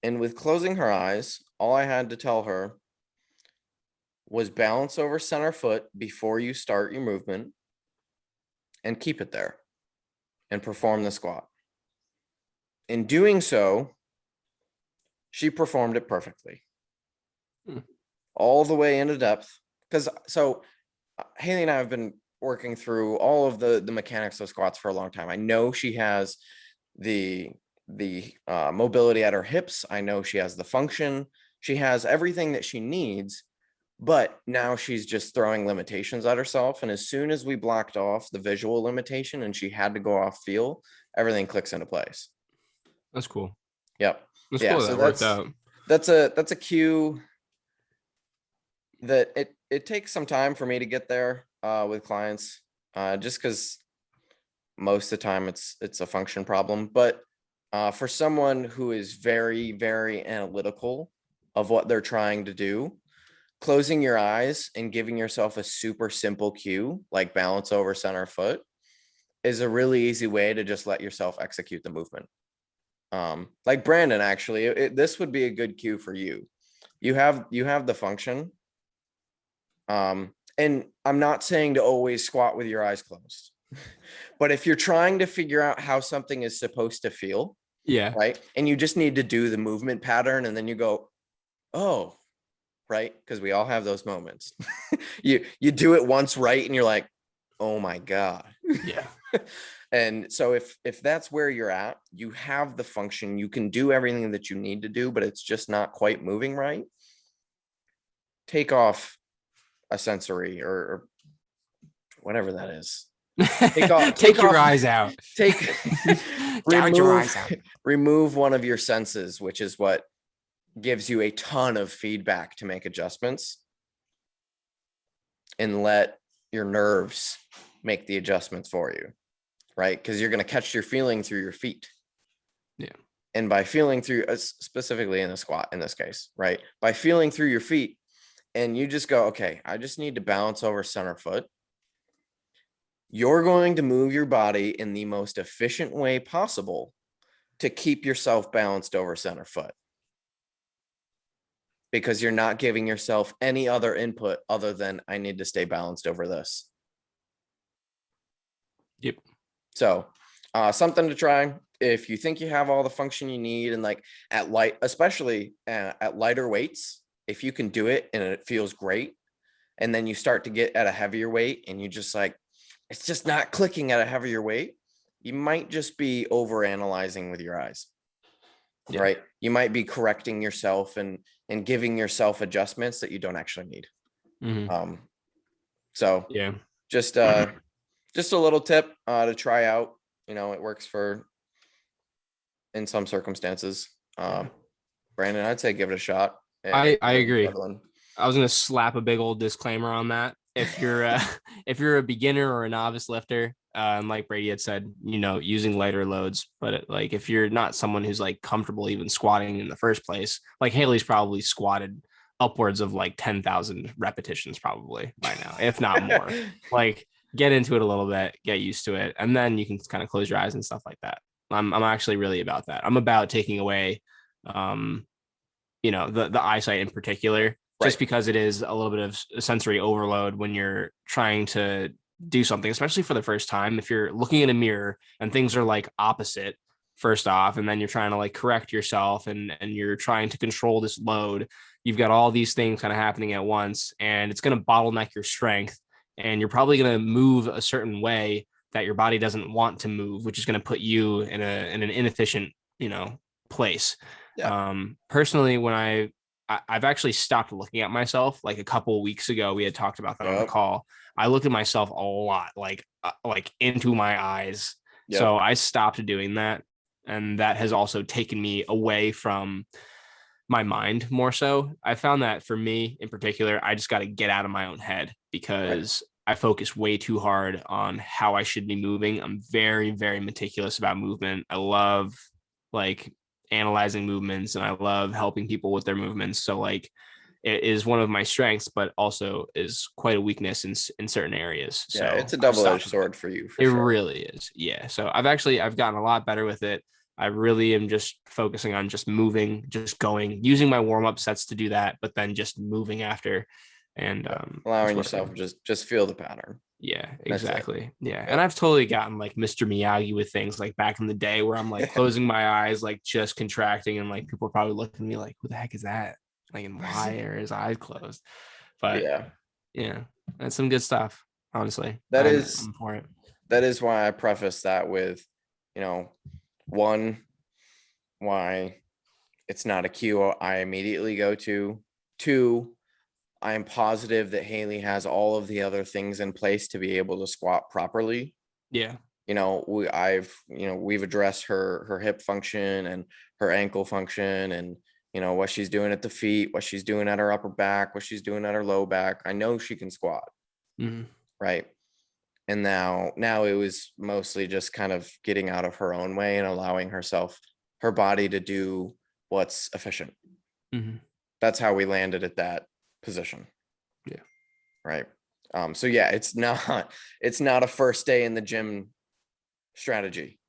And with closing her eyes, all I had to tell her was balance over center foot before you start your movement and keep it there and perform the squat. In doing so, she performed it perfectly. All the way into depth. Haley and I have been working through all of the mechanics of squats for a long time. I know she has the mobility at her hips. I know she has the function. She has everything that she needs, but now she's just throwing limitations at herself. And as soon as we blocked off the visual limitation and she had to go off feel, everything clicks into place. That's cool. Yep. That's cool. That worked out. That's a cue that it takes some time for me to get there with clients, just because most of the time it's a function problem. But for someone who is very, very analytical of what they're trying to do, closing your eyes and giving yourself a super simple cue like balance over center foot is a really easy way to just let yourself execute the movement. Like Brandon, actually, this would be a good cue for you. You have the function. And I'm not saying to always squat with your eyes closed, but if you're trying to figure out how something is supposed to feel, yeah, right, and you just need to do the movement pattern, and then you go, oh, right, because we all have those moments. you do it once right, and you're like, oh my god. Yeah. And so if that's where you're at, you have the function, you can do everything that you need to do, but it's just not quite moving right. Take off a sensory or whatever that is. Take your eyes out. Gouge your eyes out. Remove one of your senses, which is what gives you a ton of feedback to make adjustments, and let your nerves make the adjustments for you, right? Because you're going to catch your feeling through your feet. Yeah. And by feeling through, specifically in a squat in this case, right? By feeling through your feet, and you just go, okay, I just need to balance over center foot. You're going to move your body in the most efficient way possible to keep yourself balanced over center foot, because you're not giving yourself any other input other than I need to stay balanced over this. Yep. So something to try if you think you have all the function you need, and like especially at lighter weights, if you can do it and it feels great, and then you start to get at a heavier weight and you just like, it's just not clicking at a heavier weight, you might just be over analyzing with your eyes. Yeah. Right. You might be correcting yourself and giving yourself adjustments that you don't actually need. Mm-hmm. So yeah, just a little tip to try out. You know, it works in some circumstances. Brandon, I'd say give it a shot. I agree. I was going to slap a big old disclaimer on that. If you're a beginner or a novice lifter, and like Brady had said, you know, using lighter loads, but like if you're not someone who's like comfortable even squatting in the first place, like Haley's probably squatted upwards of like 10,000 repetitions probably by now, if not more. Like get into it a little bit, get used to it, and then you can kind of close your eyes and stuff like that. I'm actually really about that. I'm about taking away, you know, the eyesight in particular. Just because it is a little bit of sensory overload when you're trying to do something, especially for the first time. If you're looking in a mirror and things are like opposite first off, and then you're trying to like correct yourself and you're trying to control this load, you've got all these things kind of happening at once, and it's going to bottleneck your strength, and you're probably going to move a certain way that your body doesn't want to move, which is going to put you in an inefficient, you know, place. Yeah. Personally, when I've actually stopped looking at myself. Like a couple of weeks ago, we had talked about that on the call. I looked at myself a lot, like into my eyes. Yep. So I stopped doing that. And that has also taken me away from my mind more so. I found that for me in particular, I just got to get out of my own head because I focus way too hard on how I should be moving. I'm very, very meticulous about movement. I love like analyzing movements and I love helping people with their movements. So like it is one of my strengths, but also is quite a weakness in certain areas. So yeah, it's a double-edged sword for you. It really is. Yeah. So I've gotten a lot better with it. I really am just focusing on just moving, just going, using my warm-up sets to do that, but then just moving after and allowing yourself just feel the pattern. Yeah, exactly. Yeah. And I've totally gotten like Mr. Miyagi with things like back in the day where I'm like closing my eyes, like just contracting, and like people are probably looking at me like, who the heck is that? Like, and why are his eyes closed? But yeah, that's some good stuff, honestly. I'm for it. That is why I preface that with, you know, one, why it's not a cue I immediately go to. Two, I am positive that Haley has all of the other things in place to be able to squat properly. Yeah. You know, we've addressed her hip function and her ankle function and, you know, what she's doing at the feet, what she's doing at her upper back, what she's doing at her low back. I know she can squat. Mm-hmm. Right. And now it was mostly just kind of getting out of her own way and allowing her body to do what's efficient. Mm-hmm. That's how we landed at that position. Yeah. Right. So yeah, it's not a first day in the gym strategy.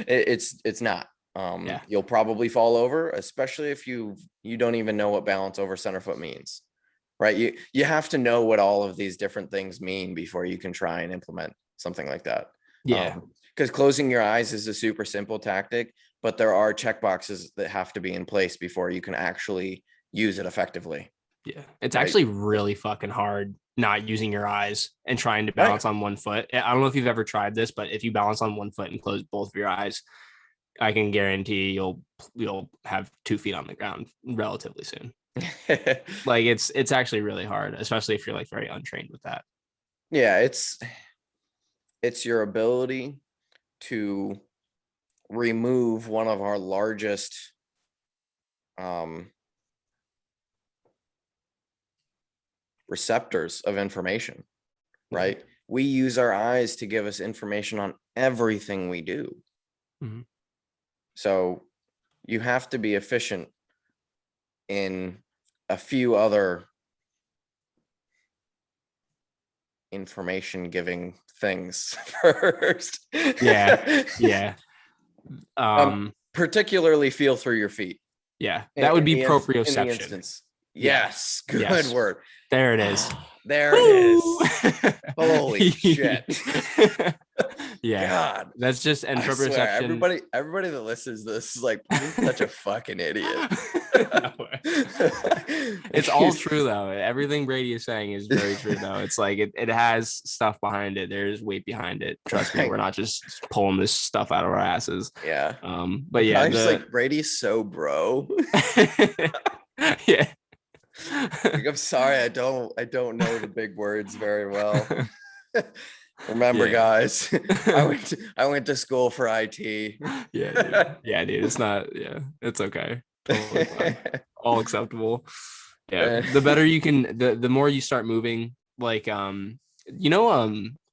It's not. You'll probably fall over, especially if you don't even know what balance over center foot means. Right. You have to know what all of these different things mean before you can try and implement something like that. Yeah. Because closing your eyes is a super simple tactic, but there are check boxes that have to be in place before you can actually use it effectively. Yeah. It's actually really fucking hard not using your eyes and trying to balance on one foot. I don't know if you've ever tried this, but if you balance on one foot and close both of your eyes, I can guarantee you'll have 2 feet on the ground relatively soon. Like it's actually really hard, especially if you're like very untrained with that. Yeah, it's your ability to remove one of our largest receptors of information, right? Mm-hmm. We use our eyes to give us information on everything we do. Mm-hmm. So you have to be efficient in a few other information giving things first. Yeah. Particularly feel through your feet. Yeah, that would be proprioception. Yes, good word. There it is. There it is. Holy shit. Yeah. God, that's just, and I swear, proprioception. everybody that listens to this is like, you're such a fucking idiot. No way. It's all true though. Everything Brady is saying is very true though. It's like it has stuff behind it. There's weight behind it. Trust me, we're not just pulling this stuff out of our asses. Yeah. But yeah, I'm just like, Brady's so bro. Yeah. Like, I'm sorry, I don't know the big words very well. Remember, guys, I went to school for IT. Yeah, dude. It's not. Yeah, it's okay. Totally fine. All acceptable. Yeah, the better you can, the more you start moving. Like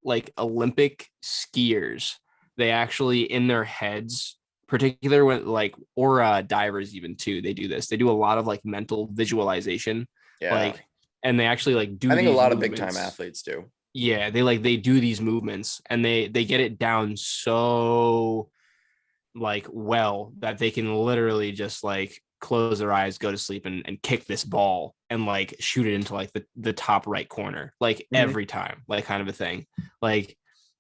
like Olympic skiers, they actually in their heads, particular when like, or divers even too, they do this. They do a lot of like mental visualization. Yeah. Like, and they actually like do. I think a these lot movements. of big time athletes do. Yeah, they do these movements and they get it down so like well that they can literally just like close their eyes, go to sleep, and kick this ball and like shoot it into like the top right corner, like every time, like kind of a thing. Like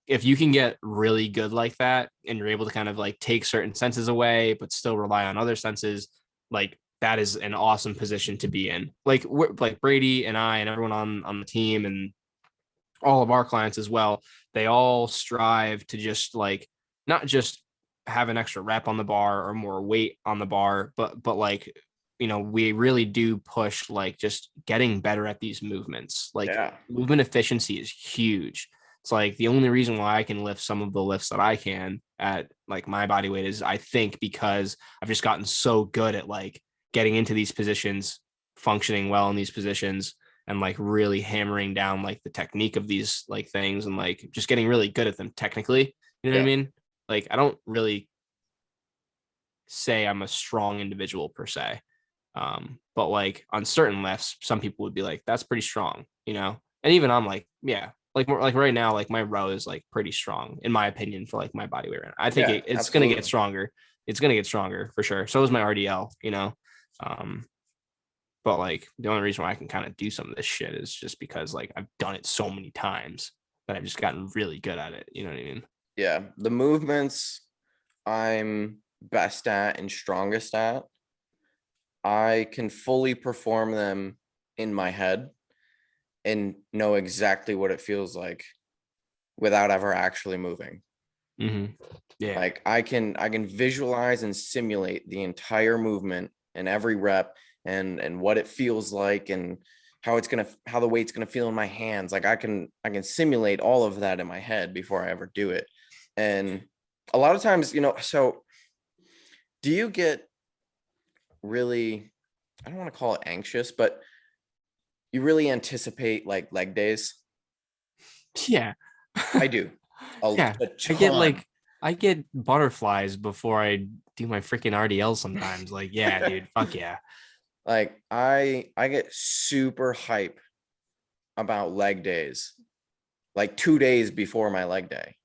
if you can get really good like that and you're able to kind of like take certain senses away but still rely on other senses, like that is an awesome position to be in. Like we're like Brady and I and everyone on the team and all of our clients as well, they all strive to just like not just have an extra rep on the bar or more weight on the bar, but like, we really do push like just getting better at these movements. Like movement efficiency is huge. It's like the only reason why I can lift some of the lifts that I can at like my body weight is I think because I've just gotten so good at like getting into these positions, functioning well in these positions, and like really hammering down like the technique of these like things and like just getting really good at them technically. You know what I mean? Like I don't really say I'm a strong individual per se. But like on certain lifts, some people would be like, that's pretty strong, And even I'm like, yeah, like more like right now, like my row is like pretty strong in my opinion for like my body weight right now. I think it's going to get stronger. It's going to get stronger for sure. So is my RDL, But like the only reason why I can kind of do some of this shit is just because like I've done it so many times that I've just gotten really good at it. You know what I mean? Yeah. The movements I'm best at and strongest at, I can fully perform them in my head and know exactly what it feels like without ever actually moving. Yeah. Like I can visualize and simulate the entire movement and every rep and what it feels like and how the weight's gonna feel in my hands. Like I can simulate all of that in my head before I ever do it. And a lot of times, so do you get really, I don't want to call it anxious, but you really anticipate like leg days? Yeah. I do. Yeah. I get butterflies before I do my freaking RDL sometimes. Like, yeah, dude, fuck yeah. Like I get super hype about leg days, like 2 days before my leg day.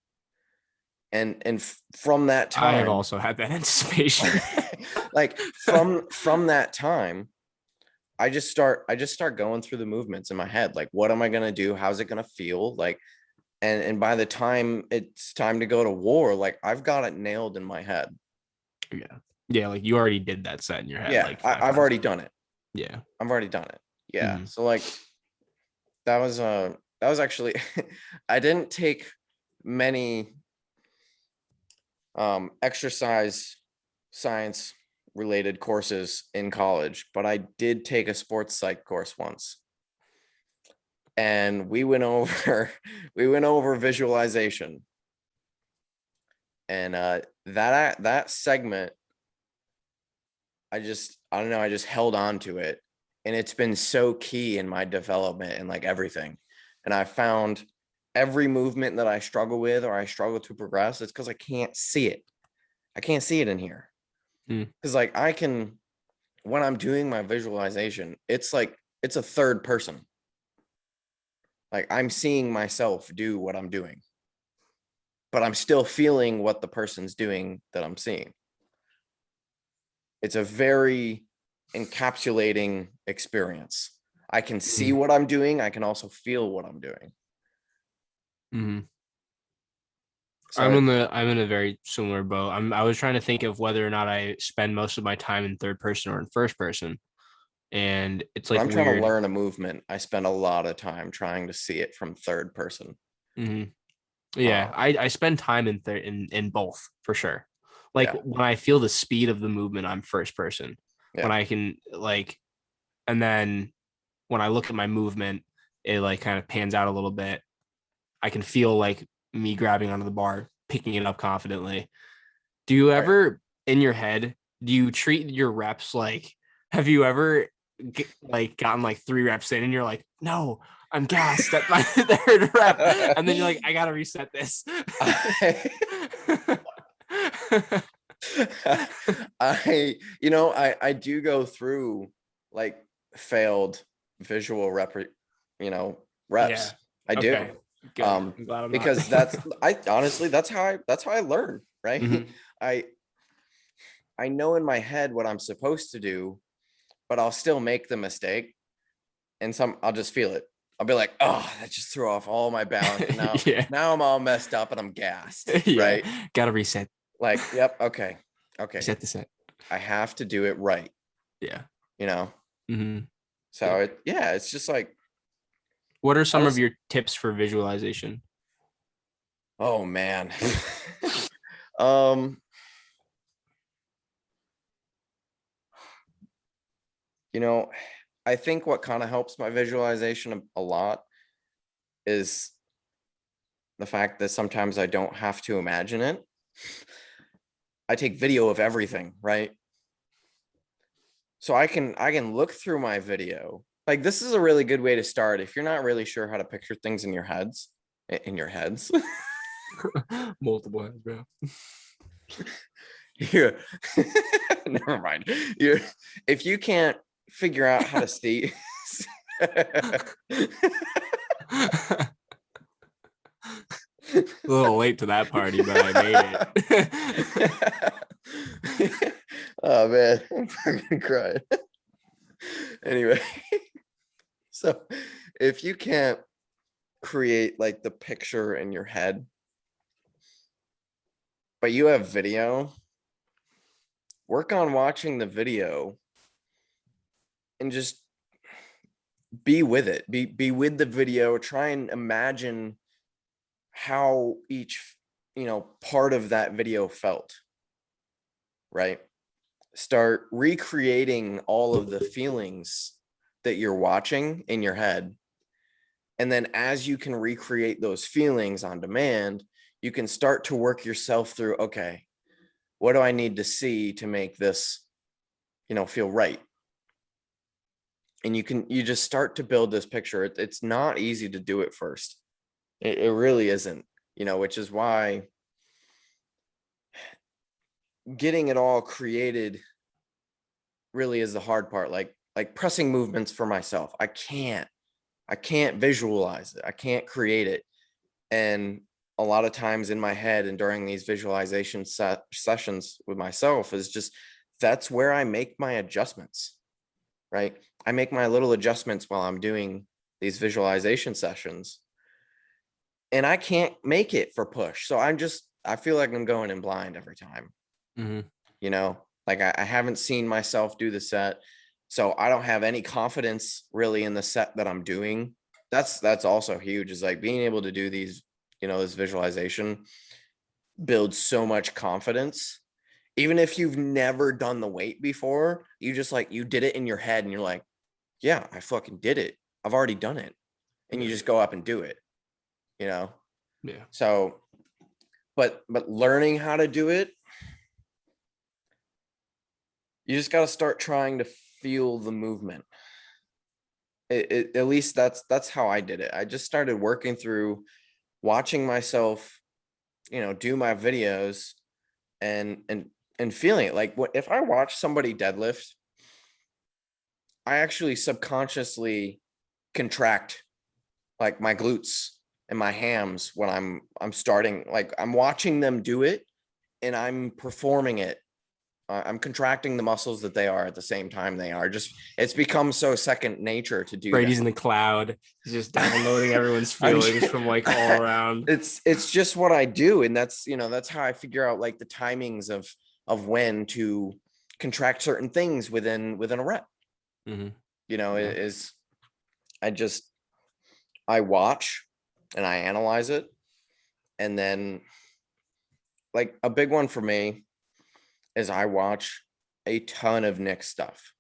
And from that time, I have also had that anticipation. Like from that time, I just start going through the movements in my head. Like, what am I gonna do? How's it gonna feel? Like, and by the time it's time to go to war, like I've got it nailed in my head. Yeah, like you already did that set in your head. Yeah, like I've already done it. Yeah, I've already done it. Yeah. So like that was actually I didn't take many exercise science related courses in college, but I did take a sports psych course once. And we went over visualization. And that segment, I don't know, I just held on to it. And it's been so key in my development and like everything. And I found every movement that I struggle with or I struggle to progress, it's because I can't see it. I can't see it in here. Because like when I'm doing my visualization, it's like it's a third person. Like I'm seeing myself do what I'm doing, but I'm still feeling what the person's doing that I'm seeing. It's a very encapsulating experience. I can see what I'm doing. I can also feel what I'm doing. So I'm in a very similar boat. I was trying to think of whether or not I spend most of my time in third person or in first person. And it's like I'm trying to weird. learn a movement. I spend a lot of time trying to see it from third person. Mm-hmm. Yeah, I spend time in both for sure. Like yeah. when I feel the speed of the movement, I'm first person. Yeah. When I can and then when I look at my movement, it like kind of pans out a little bit. I can feel like me grabbing onto the bar, picking it up confidently. Do you ever in your head, do you treat your reps like, have you ever gotten like 3 reps in and you're like, no, I'm gassed at my third rep. And then you're like, I got to reset this. I do go through like failed visual reps. Yeah. I do. Okay. Good. I'm glad I'm because not. honestly, that's how I learn, right? Mm-hmm. I know in my head what I'm supposed to do, but I'll still make the mistake. And I'll just feel it. I'll be like, oh, that just threw off all my balance. And now I'm all messed up and I'm gassed. Right. Gotta reset. Like, yep. Okay. Reset the set. I have to do it right. Yeah. Mm-hmm. So it's just like, what are some of your tips for visualization? Oh man. I think what kind of helps my visualization a lot is the fact that sometimes I don't have to imagine it. I take video of everything, right? So I can look through my video. Like, this is a really good way to start if you're not really sure how to picture things in your heads. Multiple heads, bro. Yeah. Never mind. If you can't figure out how to see a little late to that party, but I made it. Oh man, I'm fucking crying. Anyway, so if you can't create like the picture in your head, but you have video, work on watching the video and just be with it. Be with the video. Try and imagine how each, part of that video felt, right? Start recreating all of the feelings that you're watching in your head. And then as you can recreate those feelings on demand, you can start to work yourself through, okay, what do I need to see to make this, feel right? And you just start to build this picture. It's not easy to do it first. It really isn't, which is why getting it all created really is the hard part. Like pressing movements for myself. I can't visualize it. I can't create it. And a lot of times in my head and during these visualization sessions with myself is just, that's where I make my adjustments, right? I make my little adjustments while I'm doing these visualization sessions, and I can't make it for push. So I feel like I'm going in blind every time. Mm-hmm. Like I haven't seen myself do the set. So I don't have any confidence really in the set that I'm doing. That's also huge, is like being able to do these, this visualization builds so much confidence. Even if you've never done the weight before, you just you did it in your head and you're like, yeah, I fucking did it. I've already done it. And you just go up and do it, Yeah. So, but learning how to do it, you just got to start trying to feel the movement. At least that's how I did it. I just started working through watching myself, do my videos and feeling it. Like, what if I watch somebody deadlift, I actually subconsciously contract like my glutes and my hams when I'm starting, like I'm watching them do it and I'm performing it I'm contracting the muscles that they are at the same time they are. Just it's become so second nature to do. Brady's that. In the cloud. He's just downloading everyone's feelings from like all around. It's just what I do, and that's how I figure out like the timings of when to contract certain things within a rep. Mm-hmm. It is I watch and I analyze it, and then like a big one for me is I watch a ton of Nick stuff,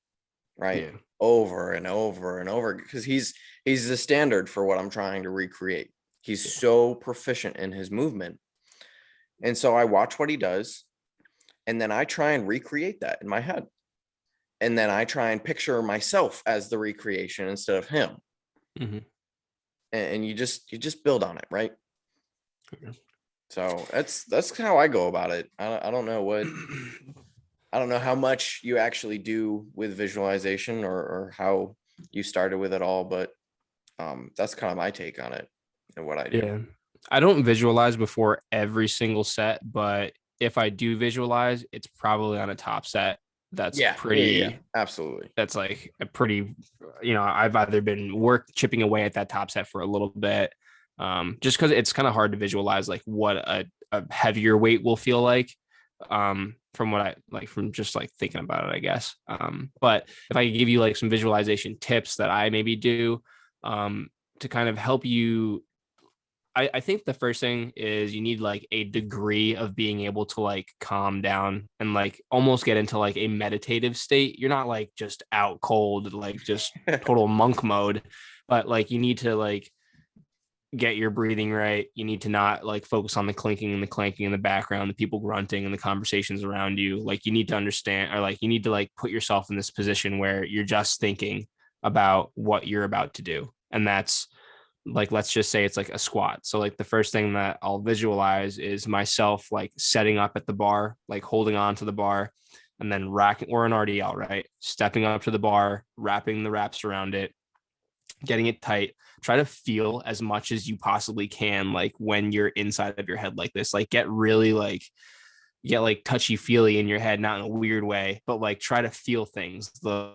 right? Yeah. Over and over and over, because he's the standard for what I'm trying to recreate. He's so proficient in his movement. And so I watch what he does, and then I try and recreate that in my head. And then I try and picture myself as the recreation instead of him. Mm-hmm. And you just build on it, right? Okay. So that's how I go about it. I don't know I don't know how much you actually do with visualization or how you started with it all, but that's kind of my take on it and what I do. Yeah. I don't visualize before every single set, but if I do visualize, it's probably on a top set. That's pretty absolutely. That's like a pretty, I've either been chipping away at that top set for a little bit, just because it's kind of hard to visualize like what a heavier weight will feel like, from what I like from just like thinking about it, I guess. But if I could give you like some visualization tips that I maybe do, to kind of help you, I think the first thing is you need like a degree of being able to like calm down and like almost get into like a meditative state. You're not like just out cold, like just total monk mode, but like you need to like get your breathing right. You need to not like focus on the clinking and the clanking in the background, the people grunting and the conversations around you. Like you need to understand, or like you need to like put yourself in this position where you're just thinking about what you're about to do. And that's like, let's just say it's like a squat. So like the first thing that I'll visualize is myself like setting up at the bar, like holding on to the bar, and then racking, or an RDL, right? Stepping up to the bar, wrapping the wraps around it, getting it tight. Try to feel as much as you possibly can, like when you're inside of your head like this, like get really like touchy feely in your head, not in a weird way, but like try to feel things, the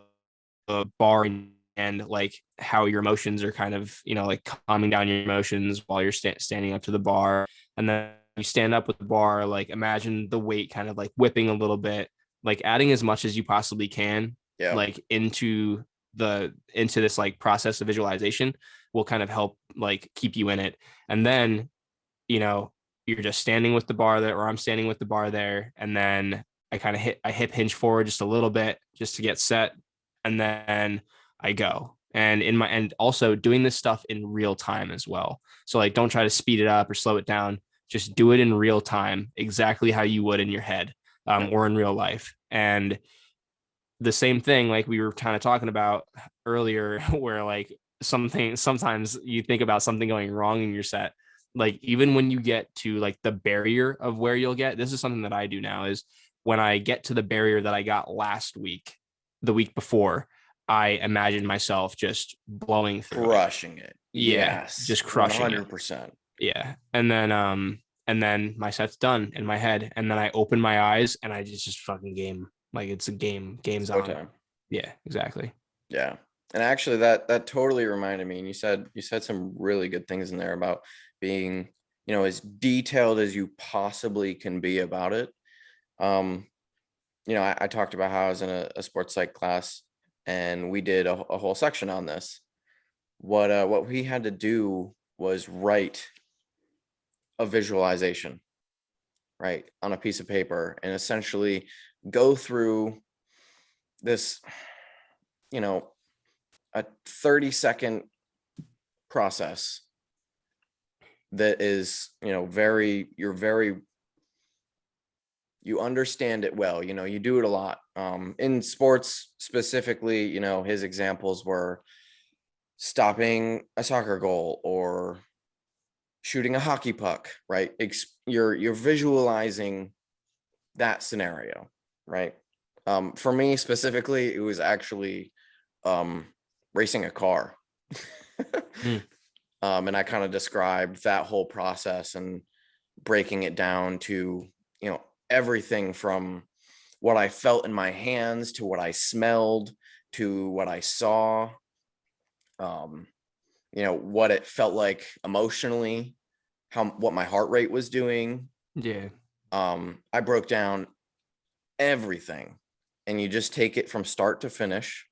bar and like how your emotions are kind of, like calming down your emotions while you're standing up to the bar. And then you stand up with the bar, like imagine the weight kind of like whipping a little bit, like adding as much as you possibly can, like into this like process of visualization will kind of help like keep you in it. And then, you're just standing with the bar there, or I'm standing with the bar there. And then I hip hinge forward just a little bit just to get set. And then I go. And also doing this stuff in real time as well. So like, don't try to speed it up or slow it down. Just do it in real time, exactly how you would in your head, or in real life. And the same thing, like we were kind of talking about earlier, where like sometimes you think about something going wrong in your set. Like even when you get to like the barrier of where you'll get, this is something that I do now, is when I get to the barrier that I got last week, the week before, I imagine myself just blowing through crushing it. Yeah, yes, just crushing 100%. Yeah. And then my set's done in my head, and then I open my eyes and I just fucking game. Like it's a game's on. Time. Yeah, exactly. Yeah. And actually that totally reminded me, and you said some really good things in there about being, as detailed as you possibly can be about it. I talked about how I was in a sports psych class, and we did a whole section on this. What we had to do was write a visualization, right, on a piece of paper, and essentially go through this, a 30-second process that is, you understand it well, you do it a lot. In sports specifically, his examples were stopping a soccer goal or shooting a hockey puck, right? You're visualizing that scenario, right? For me specifically, it was actually racing a car. And I kind of described that whole process and breaking it down to, everything from what I felt in my hands to what I smelled to what I saw, what it felt like emotionally, what my heart rate was doing. Yeah. I broke down everything, and you just take it from start to finish.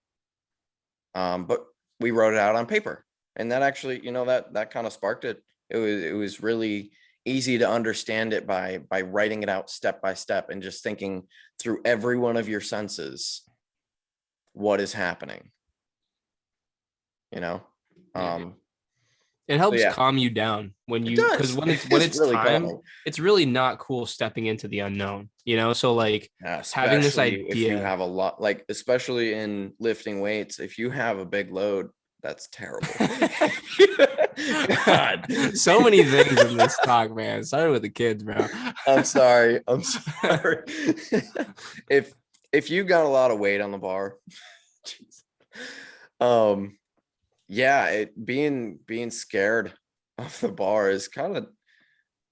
But we wrote it out on paper, and that actually, that kind of sparked it. It was really easy to understand it by writing it out step by step and just thinking through every one of your senses what is happening. It helps calm you down when because when it's really time calming. It's really not cool stepping into the unknown, so like having this idea, if you have a lot, like especially in lifting weights, if you have a big load, that's terrible. God, so many things in this talk, man. Started with the kids, bro. I'm sorry. If you got a lot of weight on the bar, being scared of the bar is kind of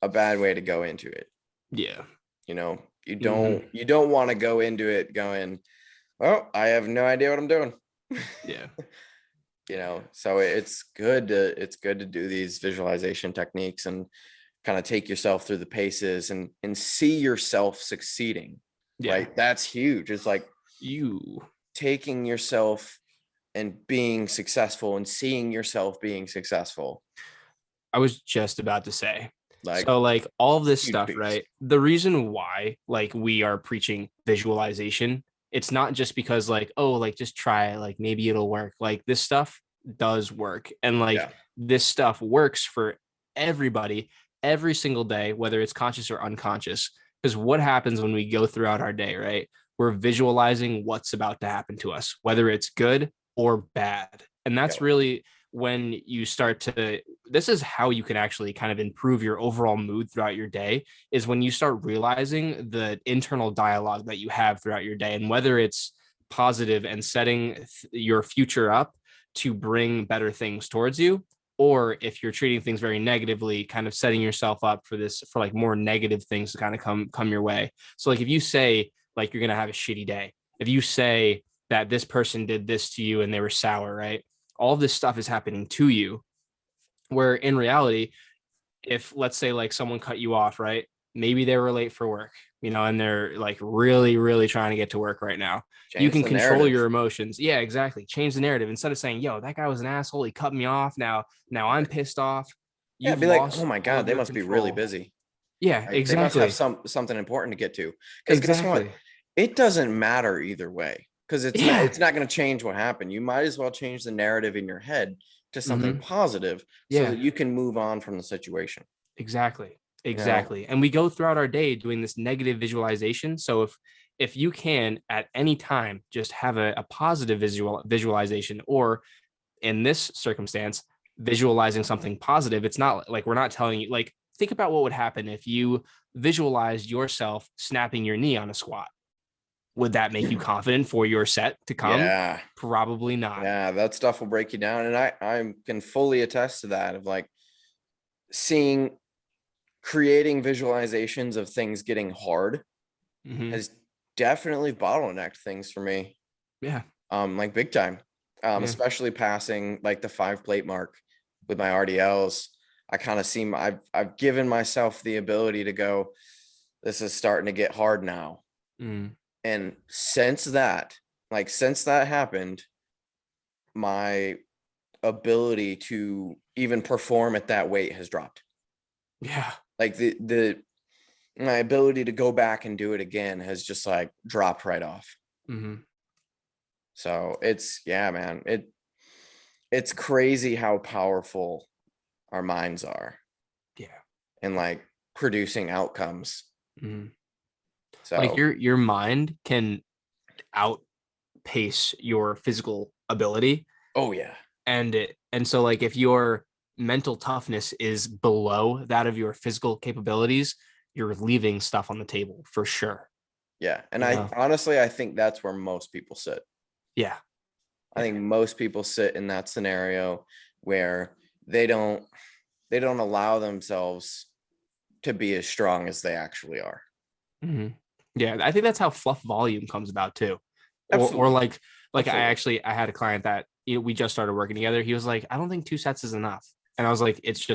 a bad way to go into it. Yeah. You don't want to go into it going, well, I have no idea what I'm doing. Yeah. So it's good to do these visualization techniques and kind of take yourself through the paces and see yourself succeeding. Yeah. Right. That's huge. It's like you taking yourself and being successful and seeing yourself being successful. I was just about to say, so all of this stuff, right? The reason why we are preaching visualization, it's not just because just try it, maybe it'll work. This stuff does work. And this stuff works for everybody every single day, whether it's conscious or unconscious. Because what happens when we go throughout our day, right? We're visualizing what's about to happen to us, whether it's good or bad. And that's really when you start to, this is how you can actually kind of improve your overall mood throughout your day, is when you start realizing the internal dialogue that you have throughout your day, and whether it's positive and setting your future up to bring better things towards you, or if you're treating things very negatively, kind of setting yourself up for more negative things to kind of come your way. So if you say you're going to have a shitty day, if you say that this person did this to you and they were sour, right? All of this stuff is happening to you, where in reality, if let's say someone cut you off, right? Maybe they were late for work, and they're really, really trying to get to work right now. You can control your emotions. Yeah, exactly. Change the narrative. Instead of saying, yo, that guy was an asshole, he cut me off. Now I'm pissed off. Yeah, be like, oh my God, they must be really busy. Yeah, exactly. They must have something important to get to. Because guess what? It doesn't matter either way. Because it's not going to change what happened. You might as well change the narrative in your head to something positive so that you can move on from the situation. Exactly. And we go throughout our day doing this negative visualization. So if you can at any time just have a positive visualization, or in this circumstance, visualizing something positive, it's not we're not telling you, think about what would happen if you visualized yourself snapping your knee on a squat. Would that make you confident for your set to come? Yeah. Probably not. Yeah, that stuff will break you down. And I can fully attest to that, of creating visualizations of things getting hard has definitely bottlenecked things for me. Yeah. Big time. Especially passing the 5 plate mark with my RDLs. I kind of see I've given myself the ability to go, this is starting to get hard now. And since that happened, my ability to even perform at that weight has dropped. Yeah. My ability to go back and do it again has just dropped right off. So it's, man, it's crazy how powerful our minds are. Yeah. And producing outcomes. So your mind can outpace your physical ability. Oh yeah. And so if your mental toughness is below that of your physical capabilities, you're leaving stuff on the table for sure. Yeah. And I think that's where most people sit. Yeah. I think most people sit in that scenario where they don't allow themselves to be as strong as they actually are. Yeah, I think that's how fluff volume comes about too. Or like Absolutely. I had a client that we just started working together. He was like, I don't think 2 sets is enough. And I was like, it's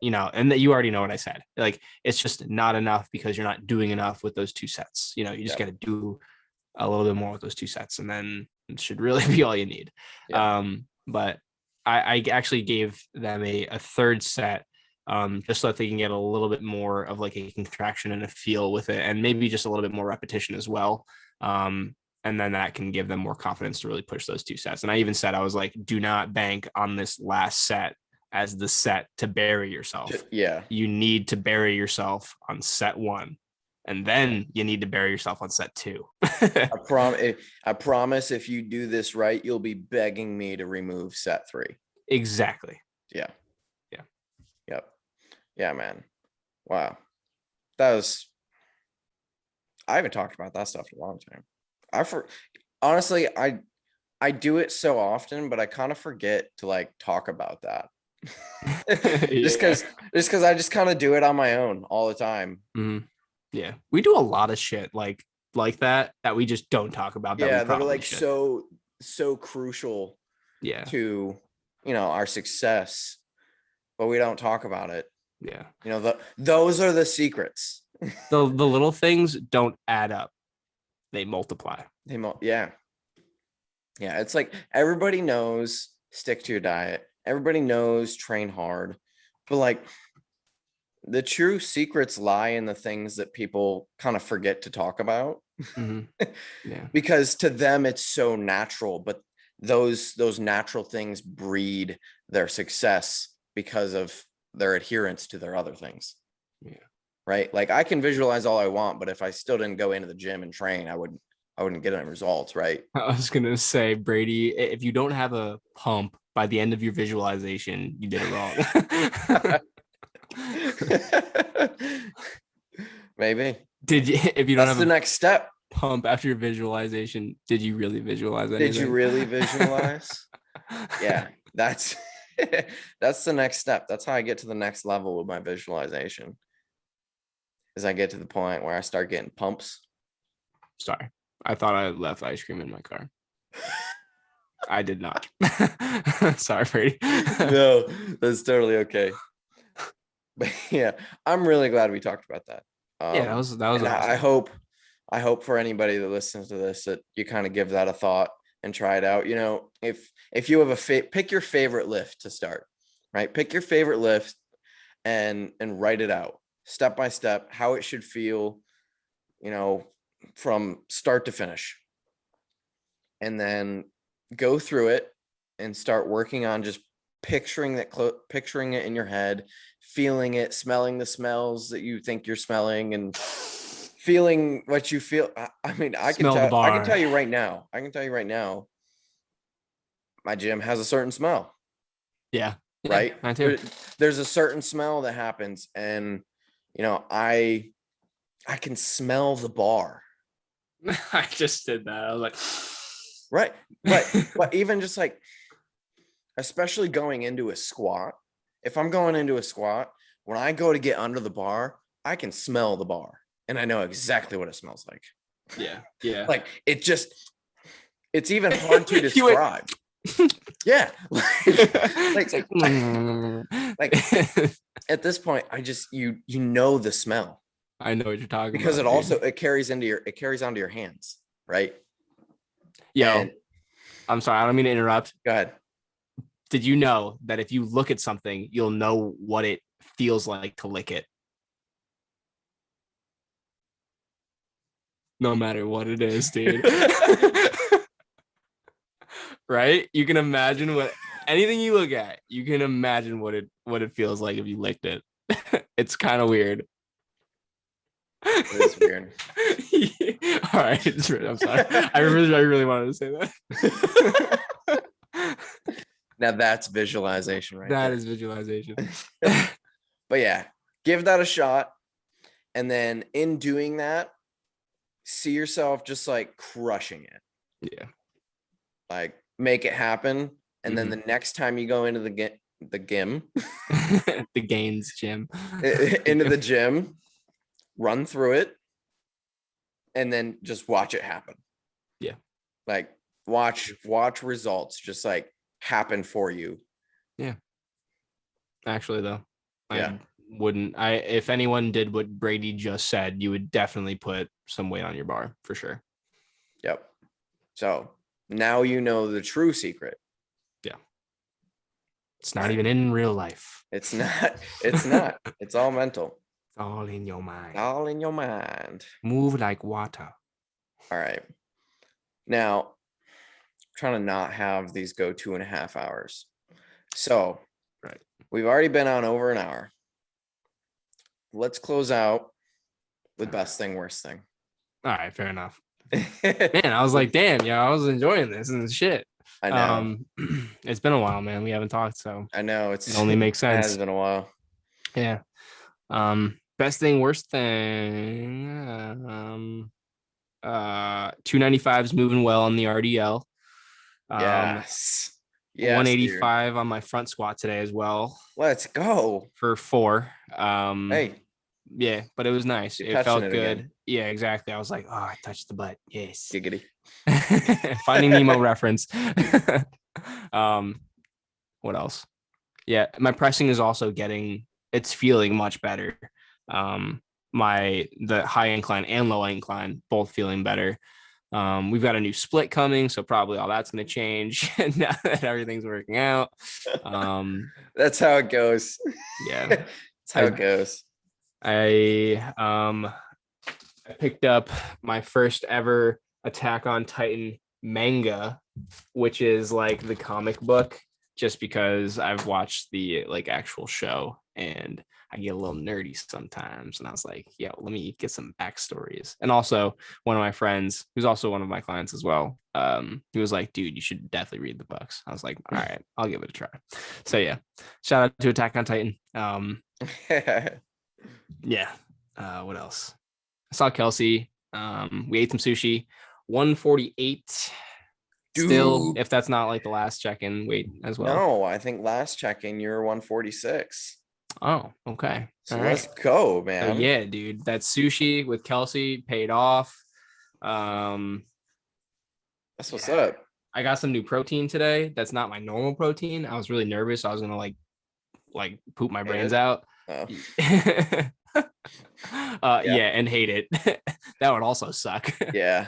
and that you already know what I said. Like, it's just not enough because you're not doing enough with those 2 sets. You just got to do a little bit more with those 2 sets, and then it should really be all you need. Yeah. But I actually gave them a 3rd set, just so that they can get a little bit more of like a contraction and a feel with it, and maybe just a little bit more repetition as well. And then that can give them more confidence to really push those 2 sets. And I even said, I was like, do not bank on this last set as the set to bury yourself. Yeah. You need to bury yourself on set 1. And then you need to bury yourself on set 2. I promise if you do this right, you'll be begging me to remove set 3. Exactly. Yeah. Yeah. Yep. Yeah, man. Wow. I haven't talked about that stuff in a long time. Honestly, I do it so often, but I kind of forget to like talk about that. just because I just kind of do it on my own all the time. Mm-hmm. Yeah, we do a lot of shit like that we just don't talk about. That are like so crucial. Yeah. To our success, but we don't talk about it. Yeah. Those are the secrets. the little things don't add up; they multiply. Yeah. It's like everybody knows stick to your diet. Everybody knows train hard, but like the true secrets lie in the things that people kind of forget to talk about. Mm-hmm. Yeah. Because to them it's so natural, but those natural things breed their success because of their adherence to their other things. Yeah. Right. Like I can visualize all I want, but if I still didn't go into the gym and train, I wouldn't get any results. Right. I was going to say, Brady, if you don't have a pump by the end of your visualization, you did it wrong. Maybe. Did you, if you don't have the next step. Pump after your visualization, did you really visualize anything? Did you really visualize? Yeah, that's the next step. That's how I get to the next level with my visualization. Is I get to the point where I start getting pumps. Sorry, I thought I left ice cream in my car. I did not. Sorry, Brady. No, that's totally okay. But yeah, I'm really glad we talked about that. Yeah, that was awesome. I hope for anybody that listens to this that you kind of give that a thought and try it out. If you have pick your favorite lift to start, right? Pick your favorite lift and write it out step by step, how it should feel, from start to finish. And then go through it and start working on just picturing it in your head, feeling it, smelling the smells that you think you're smelling, and feeling what you feel. I mean, I can tell you right now, my gym has a certain smell. Yeah. Right. Mine too. There's a certain smell that happens, and I can smell the bar. I just did that. I was like, right. But even just like, especially going into a squat, if I'm going into a squat, when I go to get under the bar, I can smell the bar and I know exactly what it smells like. Yeah. Yeah. Like it's even hard to describe. Yeah. like at this point, I just, you know, the smell. I know what you're talking about. Because it carries onto your hands. Right. Yo, I'm sorry. I don't mean to interrupt. Go ahead. Did you know that if you look at something, you'll know what it feels like to lick it? No matter what it is, dude. Right? You can imagine anything you look at, you can imagine what it feels like if you licked it. It's kind of weird. It's weird. Yeah. All right. I'm sorry. I really wanted to say that. Now that's visualization, right? That is visualization. But yeah, give that a shot. And then in doing that, see yourself just like crushing it. Yeah. Like make it happen. And then the next time you go into the gym, the gains gym, into the gym, run through it and then just watch it happen. Yeah. Like watch results just like happen for you. Yeah. Actually though, Yeah. if anyone did what Brady just said, you would definitely put some weight on your bar for sure. Yep. So now you know the true secret. Yeah. It's not even in real life. It's not. It's all mental. It's all in your mind. All in your mind. Move like water. All right. Now, trying to not have these go 2.5 hours. So right. We've already been on over an hour. Let's close out with best thing, worst thing. All right, fair enough. Man, I was like, damn, yo, I was enjoying this and shit. I know. It's been a while, man. We haven't talked, so I know it only makes sense. It has been a while. Yeah. Best thing, worst thing. 295's moving well on the RDL. Yes. 185 dude. On my front squat today as well. Let's go. For 4. Hey. Yeah, but it was nice. It felt good. Again. Yeah, exactly. I was like, oh, I touched the butt. Yes. Giggity. Finding Nemo reference. What else? Yeah, my pressing is also it's feeling much better. The high incline and low incline both feeling better. We've got a new split coming, so probably all that's going to change now that everything's working out. That's how it goes. Yeah, that's how it goes. I picked up my first ever Attack on Titan manga, which is like the comic book, just because I've watched the like actual show and I get a little nerdy sometimes. And I was like, yeah, let me get some backstories. And also one of my friends, who's also one of my clients as well, he was like, dude, you should definitely read the books. I was like, all right, I'll give it a try. So yeah, shout out to Attack on Titan. Yeah. What else? I saw Kelsey. We ate some sushi. 148. Dude. Still, if that's not like the last check-in weight as well. No, I think last check-in you were 146. Oh, okay. So let's go, man. Yeah, dude. That sushi with Kelsey paid off. That's what's up. I got some new protein today. That's not my normal protein. I was really nervous. I was gonna like poop my brains out. Oh. Yeah, and hate it. That would also suck. Yeah.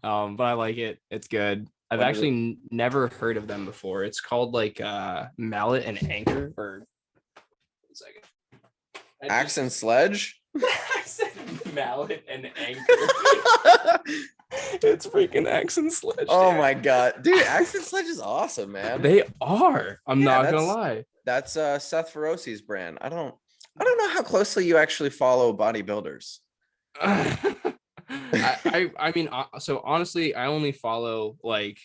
But I like it. It's good. I've actually never heard of them before. It's called like Mallet and Anchor, or 1 second. Axe and Sledge? I said Mallet and Anchor. It's freaking Axe and Sledge. Oh my god. Dude, Axe and Sledge is awesome, man. They are. I'm not gonna lie. That's Seth Feroci's brand. I don't know how closely you actually follow bodybuilders. I mean, so honestly, I only follow like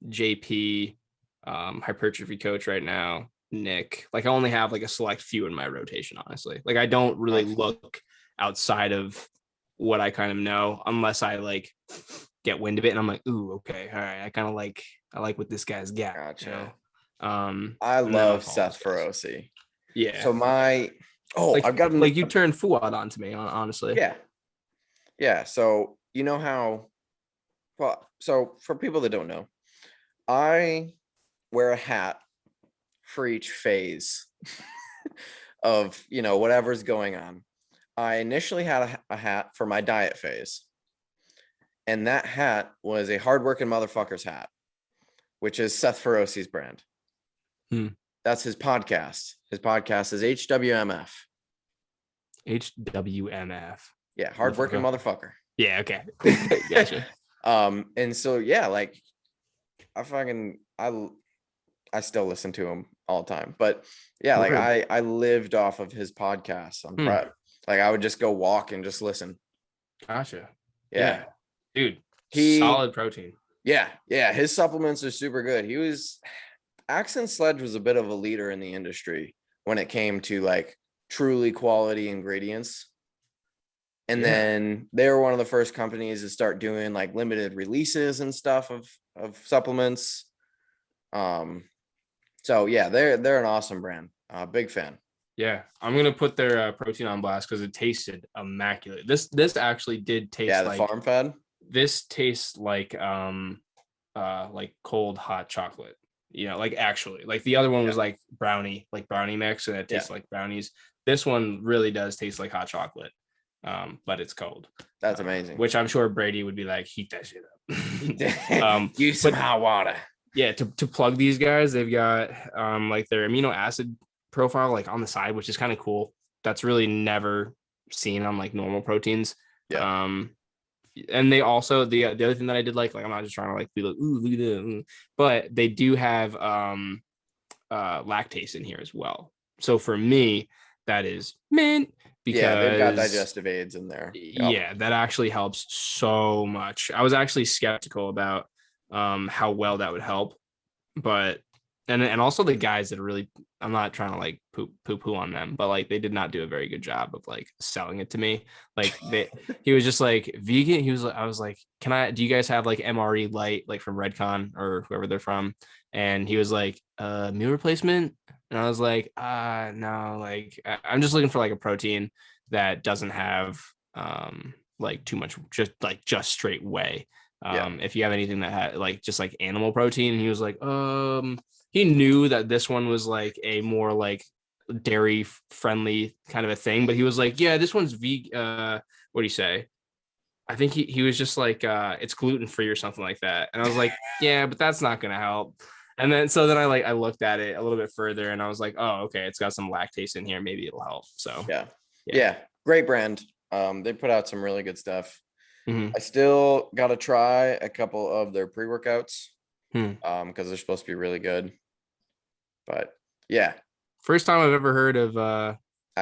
JP, hypertrophy coach right now, Nick. Like I only have like a select few in my rotation, honestly. Like I don't really look outside of what I kind of know unless I like get wind of it and I'm like, ooh, okay, all right. I like what this guy's got. Gotcha. You know? I love Seth Feroci. Yeah. So I've got like you turned Fuad onto me, honestly. Yeah. Yeah. So you know how, well, so for people that don't know, I wear a hat for each phase of, whatever's going on. I initially had a hat for my diet phase. And that hat was a hardworking motherfucker's hat, which is Seth Feroci's brand. That's his podcast. His podcast is HWMF. HWMF. Yeah, hardworking motherfucker. Yeah, okay. Gotcha. And so yeah, like I still listen to him all the time. But yeah, like I lived off of his podcast on prep. Like I would just go walk and just listen. Gotcha. Yeah. Dude, solid protein. Yeah. His supplements are super good. Axe and Sledge was a bit of a leader in the industry when it came to like truly quality ingredients. And then they were one of the first companies to start doing like limited releases and stuff of supplements. So yeah, they're an awesome brand. Big fan. Yeah, I'm gonna put their protein on blast because it tasted immaculate. This actually did taste the farm fed. This tastes like cold hot chocolate. Like actually, like the other one was like brownie mix, and it tastes like brownies. This one really does taste like hot chocolate, but it's cold. That's amazing. Which I'm sure Brady would be like, heat that shit up. Use some hot water. Yeah, to plug these guys, they've got like their amino acid profile like on the side, which is kind of cool. That's really never seen on like normal proteins. Yeah. And they also the other thing that I did like I'm not just trying to like be like, ooh, look at that, but they do have lactase in here as well. So for me, that is mint because they've got digestive aids in there. Yeah, that actually helps so much. I was actually skeptical about how well that would help, but and also the guys that are really, I'm not trying to like poo on them, but like they did not do a very good job of like selling it to me. Like he was just like vegan. I was like, do you guys have like MRE light, like from Redcon or whoever they're from? And he was like, meal replacement. And I was like, no, like I'm just looking for like a protein that doesn't have like too much, just straight whey. If you have anything that had like just like animal protein. He was like, he knew that this one was like a more like dairy friendly kind of a thing, but he was like, yeah, this one's vegan. What do you say? I think he was just like, it's gluten free or something like that. And I was like, yeah, but that's not going to help. And then I looked at it a little bit further and I was like, oh, okay, it's got some lactase in here. Maybe it'll help. So yeah, great brand. They put out some really good stuff. Mm-hmm. I still got to try a couple of their pre-workouts because they're supposed to be really good. But yeah. First time I've ever heard of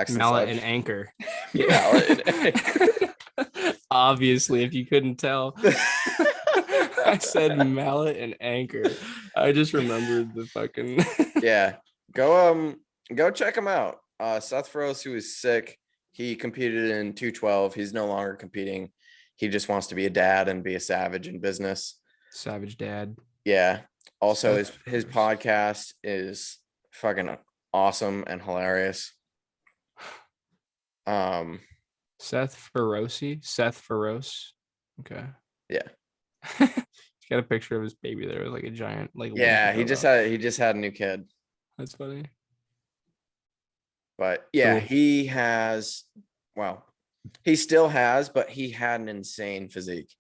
mallet and anchor. Mallet and anchor. Obviously, if you couldn't tell. I said mallet and anchor. I just remembered the fucking yeah. Go check him out. Seth Feroce, who is sick. He competed in 212. He's no longer competing. He just wants to be a dad and be a savage in business. Savage dad. Yeah. Also, his podcast is fucking awesome and hilarious. Seth Feroce. Okay. Yeah. He's got a picture of his baby there with like a giant like. Yeah, he just had a new kid. That's funny. But yeah, he still has, but he had an insane physique.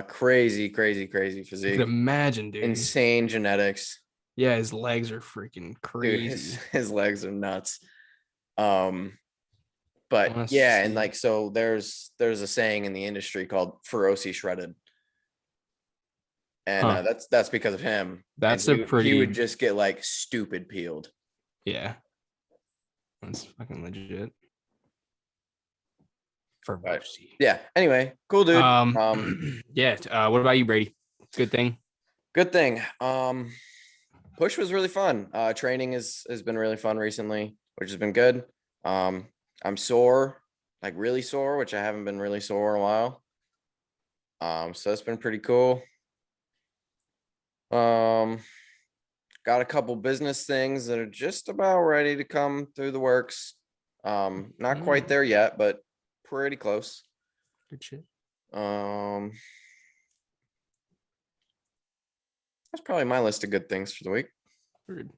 Crazy physique. I can imagine, dude. Insane genetics. Yeah, his legs are freaking crazy. Dude, his legs are nuts. But yeah, and like so there's a saying in the industry called Feroce shredded. And that's because of him. He would just get like stupid peeled. Yeah. That's fucking legit. Yeah. Anyway, cool dude. Yeah. What about you, Brady? Good thing. Push was really fun. Training has been really fun recently, which has been good. I'm sore, like really sore, which I haven't been really sore in a while. So that's been pretty cool. Got a couple business things that are just about ready to come through the works. Not quite there yet, but pretty close. Good shit. That's probably my list of good things for the week. Weird.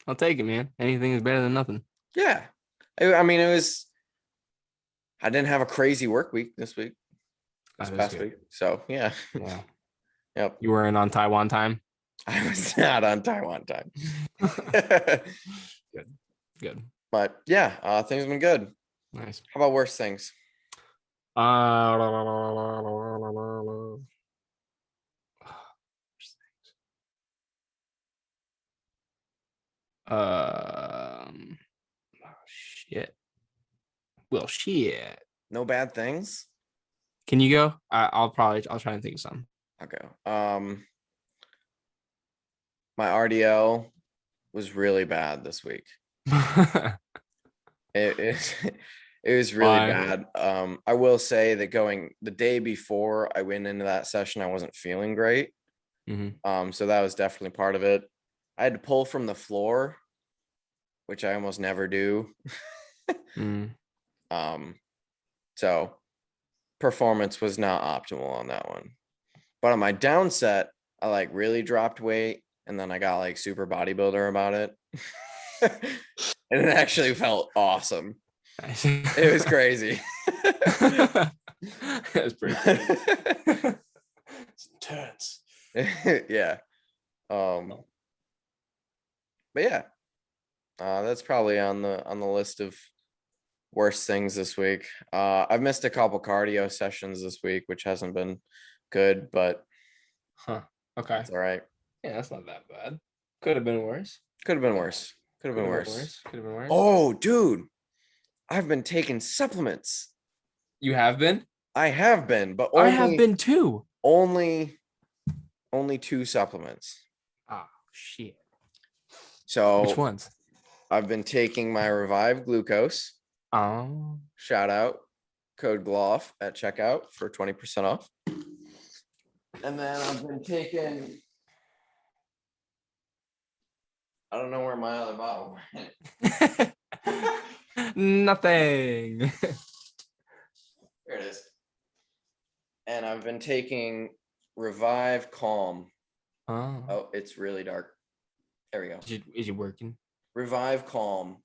I'll take it, man. Anything is better than nothing. Yeah. I mean, I didn't have a crazy work week this past week. So yeah. Yeah. Yep. You weren't on Taiwan time? I was not on Taiwan time. Good. But yeah, things have been good. Nice. How about worse things? Shit. Well, shit. No bad things. Can you go? I'll try and think of some. Okay. My RDL was really bad this week. It was really bad. I will say that the day before I went into that session, I wasn't feeling great. Mm-hmm. So that was definitely part of it. I had to pull from the floor which I almost never do. So performance was not optimal on that one. But on my down set, I like really dropped weight, and then I got like super bodybuilder about it. And it actually felt awesome. It was crazy. That's pretty good. It's intense. Yeah. But yeah, that's probably on the list of worst things this week. I've missed a couple cardio sessions this week, which hasn't been good, but okay, it's all right. Yeah, that's not that bad. Could have been worse. Could have been worse. Could have been worse. Could have been worse. Oh, dude, I've been taking supplements. You have been? I have been, but only, I have been too. Only 2 supplements. Oh shit. So which ones? I've been taking my Revive Glucose. Oh. Shout out. Code Gloff at checkout for 20% off. And then I've been taking, I don't know where my other bottle went. Nothing. There it is. And I've been taking Revive Calm. Oh, it's really dark. There we go. Is it working? Revive Calm.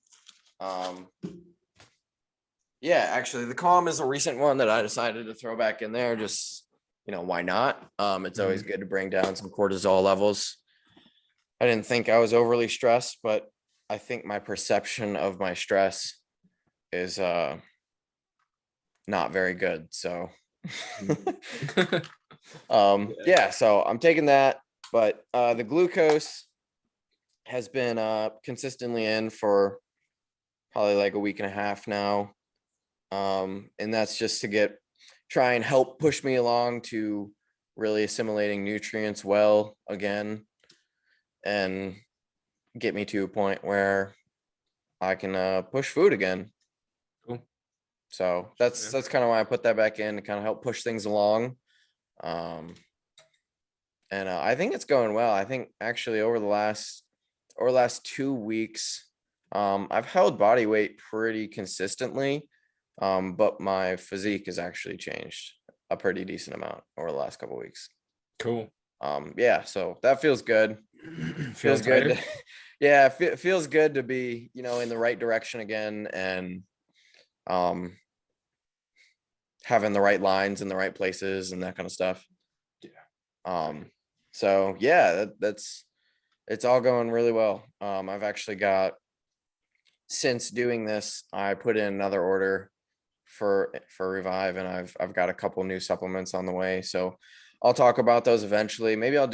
Yeah, actually, the Calm is a recent one that I decided to throw back in there. Just, why not? It's always good to bring down some cortisol levels. I didn't think I was overly stressed, but I think my perception of my stress is not very good. So yeah, so I'm taking that, but the glucose has been consistently in for probably like a week and a half now. And that's just to try and help push me along to really assimilating nutrients well again, and get me to a point where I can push food again. Cool. So that's kind of why I put that back in to kind of help push things along. And I think it's going well. I think actually over the last 2 weeks, I've held body weight pretty consistently, but my physique has actually changed a pretty decent amount over the last couple of weeks. Cool. Yeah, so that feels good. Feels good. Yeah, it feels good to be, in the right direction again, and having the right lines in the right places and that kind of stuff. Yeah. So yeah, it's all going really well. I've actually got, since doing this, I put in another order for Revive, and I've got a couple new supplements on the way. So I'll talk about those eventually. Maybe I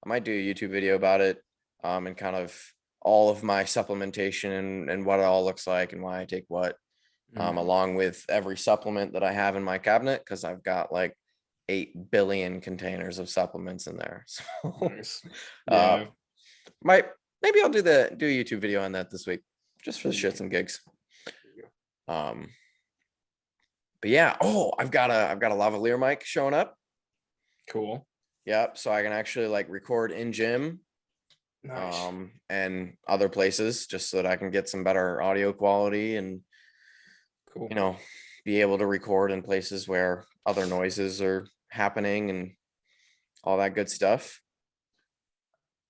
might do a YouTube video about it, and kind of all of my supplementation and what it all looks like and why I take what, along with every supplement that I have in my cabinet, because I've got like 8 billion containers of supplements in there. So nice. Yeah. Maybe I'll do a YouTube video on that this week, just for the shits and gigs. But yeah, I've got a lavalier mic showing up. Cool. Yep, so I can actually like record in gym. Nice. And other places, just so that I can get some better audio quality and cool, be able to record in places where other noises are happening and all that good stuff.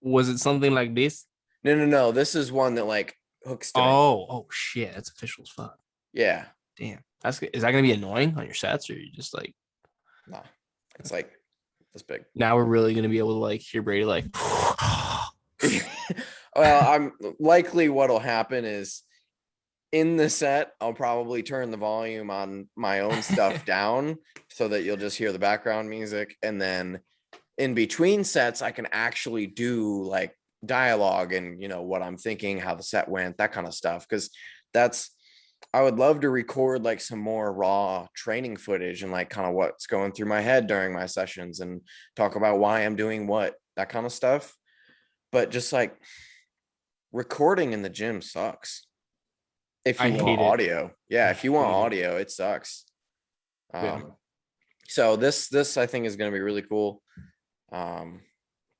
Was it something like this? No. This is one that like hooks to me. Oh shit, that's official as fuck. Yeah. Damn. Is that gonna be annoying on your sets, or you just like? Nah, it's like this big. Now we're really gonna be able to like hear Brady like. Well, I'm likely what'll happen is in the set, I'll probably turn the volume on my own stuff down so that you'll just hear the background music. And then in between sets, I can actually do like dialogue and, what I'm thinking, how the set went, that kind of stuff. Cause I would love to record like some more raw training footage and like kind of what's going through my head during my sessions and talk about why I'm doing what, that kind of stuff. But just like recording in the gym sucks. If you want audio. Yeah, if you want audio, it sucks. So this I think is going to be really cool.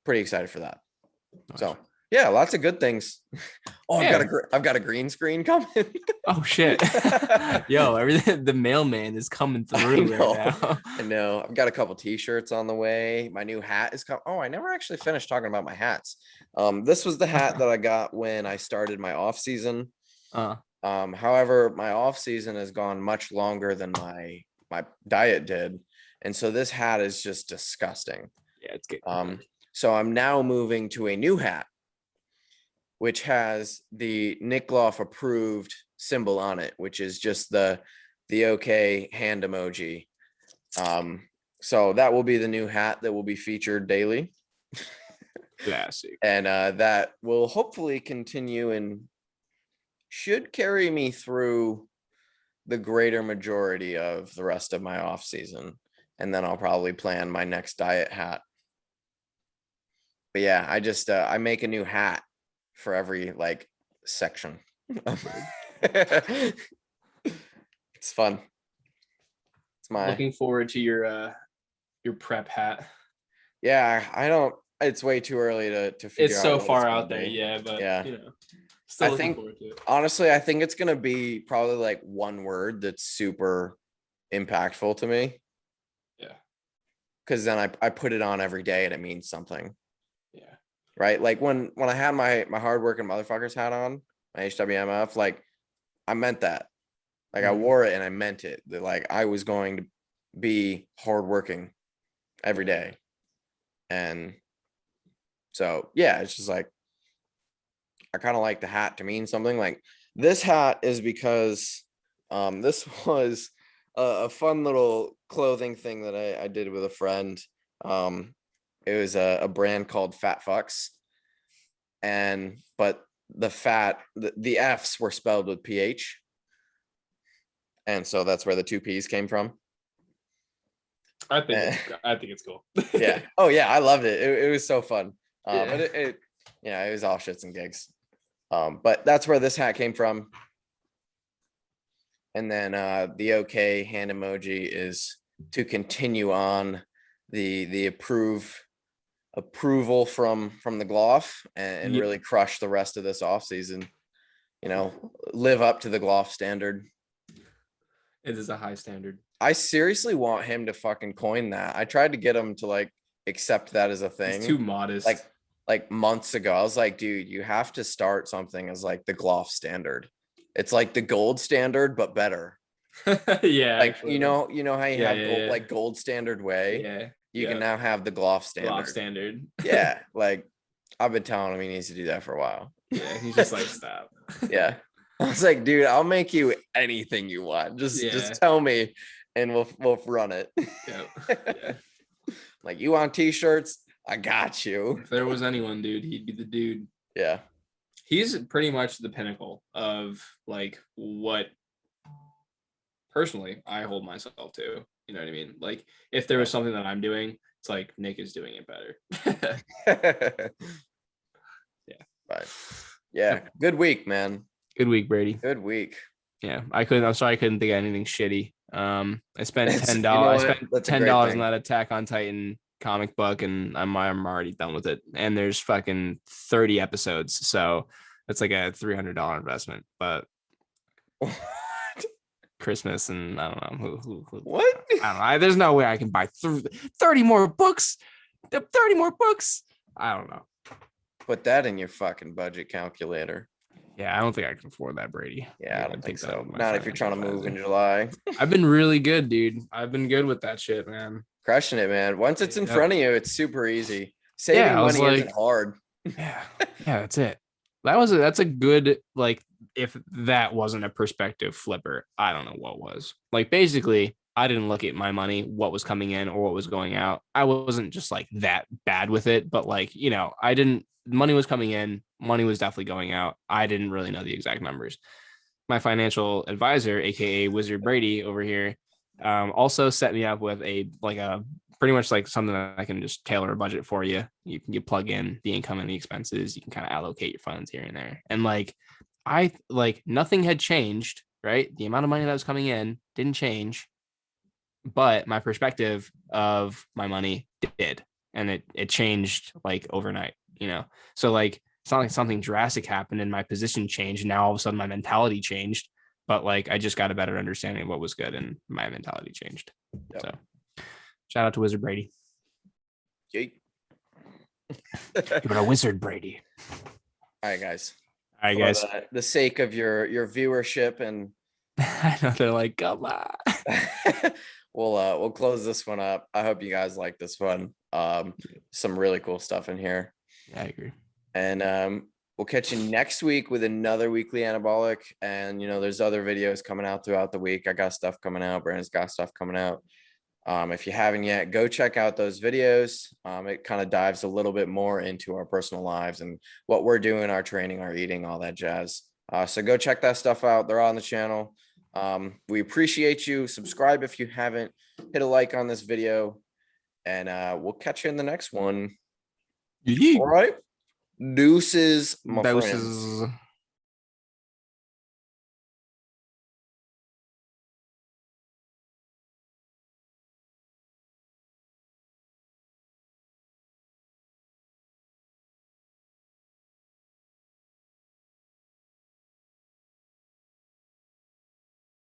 Pretty excited for that. Nice. So Yeah, lots of good things. Oh, I've got a green screen coming. Oh shit. Yo, everything, the mailman is coming through right now. I know. I've got a couple t-shirts on the way. My new hat is coming. Oh, I never actually finished talking about my hats. This was the hat that I got when I started my off season. However, my off season has gone much longer than my diet did. And so this hat is just disgusting. Yeah, it's good. So I'm now moving to a new hat, which has the Nick Gloff approved symbol on it, which is just the okay hand emoji. So that will be the new hat that will be featured daily. Classic. And that will hopefully continue and should carry me through the greater majority of the rest of my off season. And then I'll probably plan my next diet hat. But yeah, I just I make a new hat for every like section. It's fun. It's my looking forward to your prep hat. Yeah, I don't. It's way too early to figure out. It's so far out there, yeah, but yeah, you know, still looking forward to it. Honestly, I think it's gonna be probably like one word that's super impactful to me. Yeah, because then I put it on every day and it means something. Yeah. Right. Like when I had my hardworking motherfuckers hat on, my HWMF, like I meant that. Like I wore it and I meant it. That like I was going to be hardworking every day. And so yeah, it's just like I kind of like the hat to mean something. Like this hat is because this was a fun little clothing thing that I did with a friend. It was a brand called Fat Fucks, but the F's were spelled with PH, and so that's where the two P's came from. I think it's cool. Yeah. Oh yeah, I loved it. It was so fun. But it was all shits and gigs. But that's where this hat came from. And then the okay hand emoji is to continue on the approval from the Gloff and really crush the rest of this off season. You know, live up to the Gloff standard. It is a high standard. I seriously want him to fucking coin that. I tried to get him to like accept that as a thing. He's too modest. Like months ago, I was like, dude, you have to start something as like the Gloff standard. It's like the gold standard, but better. Yeah. Like, actually. you know how you have gold, like gold standard way. Yeah. You can now have the Gloff standard. Gloff standard. Yeah. Like I've been telling him he needs to do that for a while. Yeah. He's just like, stop. Yeah. I was like, dude, I'll make you anything you want. Just tell me and we'll run it. Yeah. Like you want t-shirts? I got you. If there was anyone, dude, he'd be the dude. Yeah. He's pretty much the pinnacle of like what personally I hold myself to. You know what I mean? Like if there was something that I'm doing, it's like Nick is doing it better. Yeah. But yeah. Good week, man. Good week, Brady. Good week. Yeah. I'm sorry I couldn't think of anything shitty. I spent $10. I spent $10 on that Attack on Titan comic book, and I'm already done with it. And there's fucking 30 episodes, so it's like a $300 investment. But what? Christmas, and I don't know who what? I don't know. There's no way I can buy 30 more books. 30 more books. I don't know. Put that in your fucking budget calculator. Yeah, I don't think I can afford that, Brady. Yeah, I don't think so. Not if you're trying to move in July. I've been really good, dude. I've been good with that shit, man. Crushing it, man. Once it's in front of you, it's super easy. Saving money isn't hard. Yeah, that's it. That's a good, like, if that wasn't a perspective flipper, I don't know what was. Like, basically, I didn't look at my money, what was coming in or what was going out. I wasn't just like that bad with it, but like, you know, money was coming in, money was definitely going out. I didn't really know the exact numbers. My financial advisor, aka Wizard Brady over here, also set me up with a pretty much like something that I can just tailor a budget for you. You plug in the income and the expenses. You can kind of allocate your funds here and there. And nothing had changed, right? The amount of money that was coming in didn't change, but my perspective of my money did. And it changed like overnight, you know? So like it's not like something drastic happened and my position changed. And now all of a sudden my mentality changed, but like I just got a better understanding of what was good and my mentality changed. Yep. So shout out to Wizard Brady. Yay. You're a wizard, Brady. All right, guys. All right, guys. For the sake of your viewership, and I know they're like, come on. we'll close this one up. I hope you guys like this one. Some really cool stuff in here. Yeah, I agree. And we'll catch you next week with another weekly anabolic. And there's other videos coming out throughout the week. I got stuff coming out. Brandon's got stuff coming out. If you haven't yet, go check out those videos. It kind of dives a little bit more into our personal lives and what we're doing, our training, our eating, all that jazz. So go check that stuff out. They're on the channel. We appreciate you. Subscribe if you haven't. Hit a like on this video, and we'll catch you in the next one. All right. Deuces, my friends.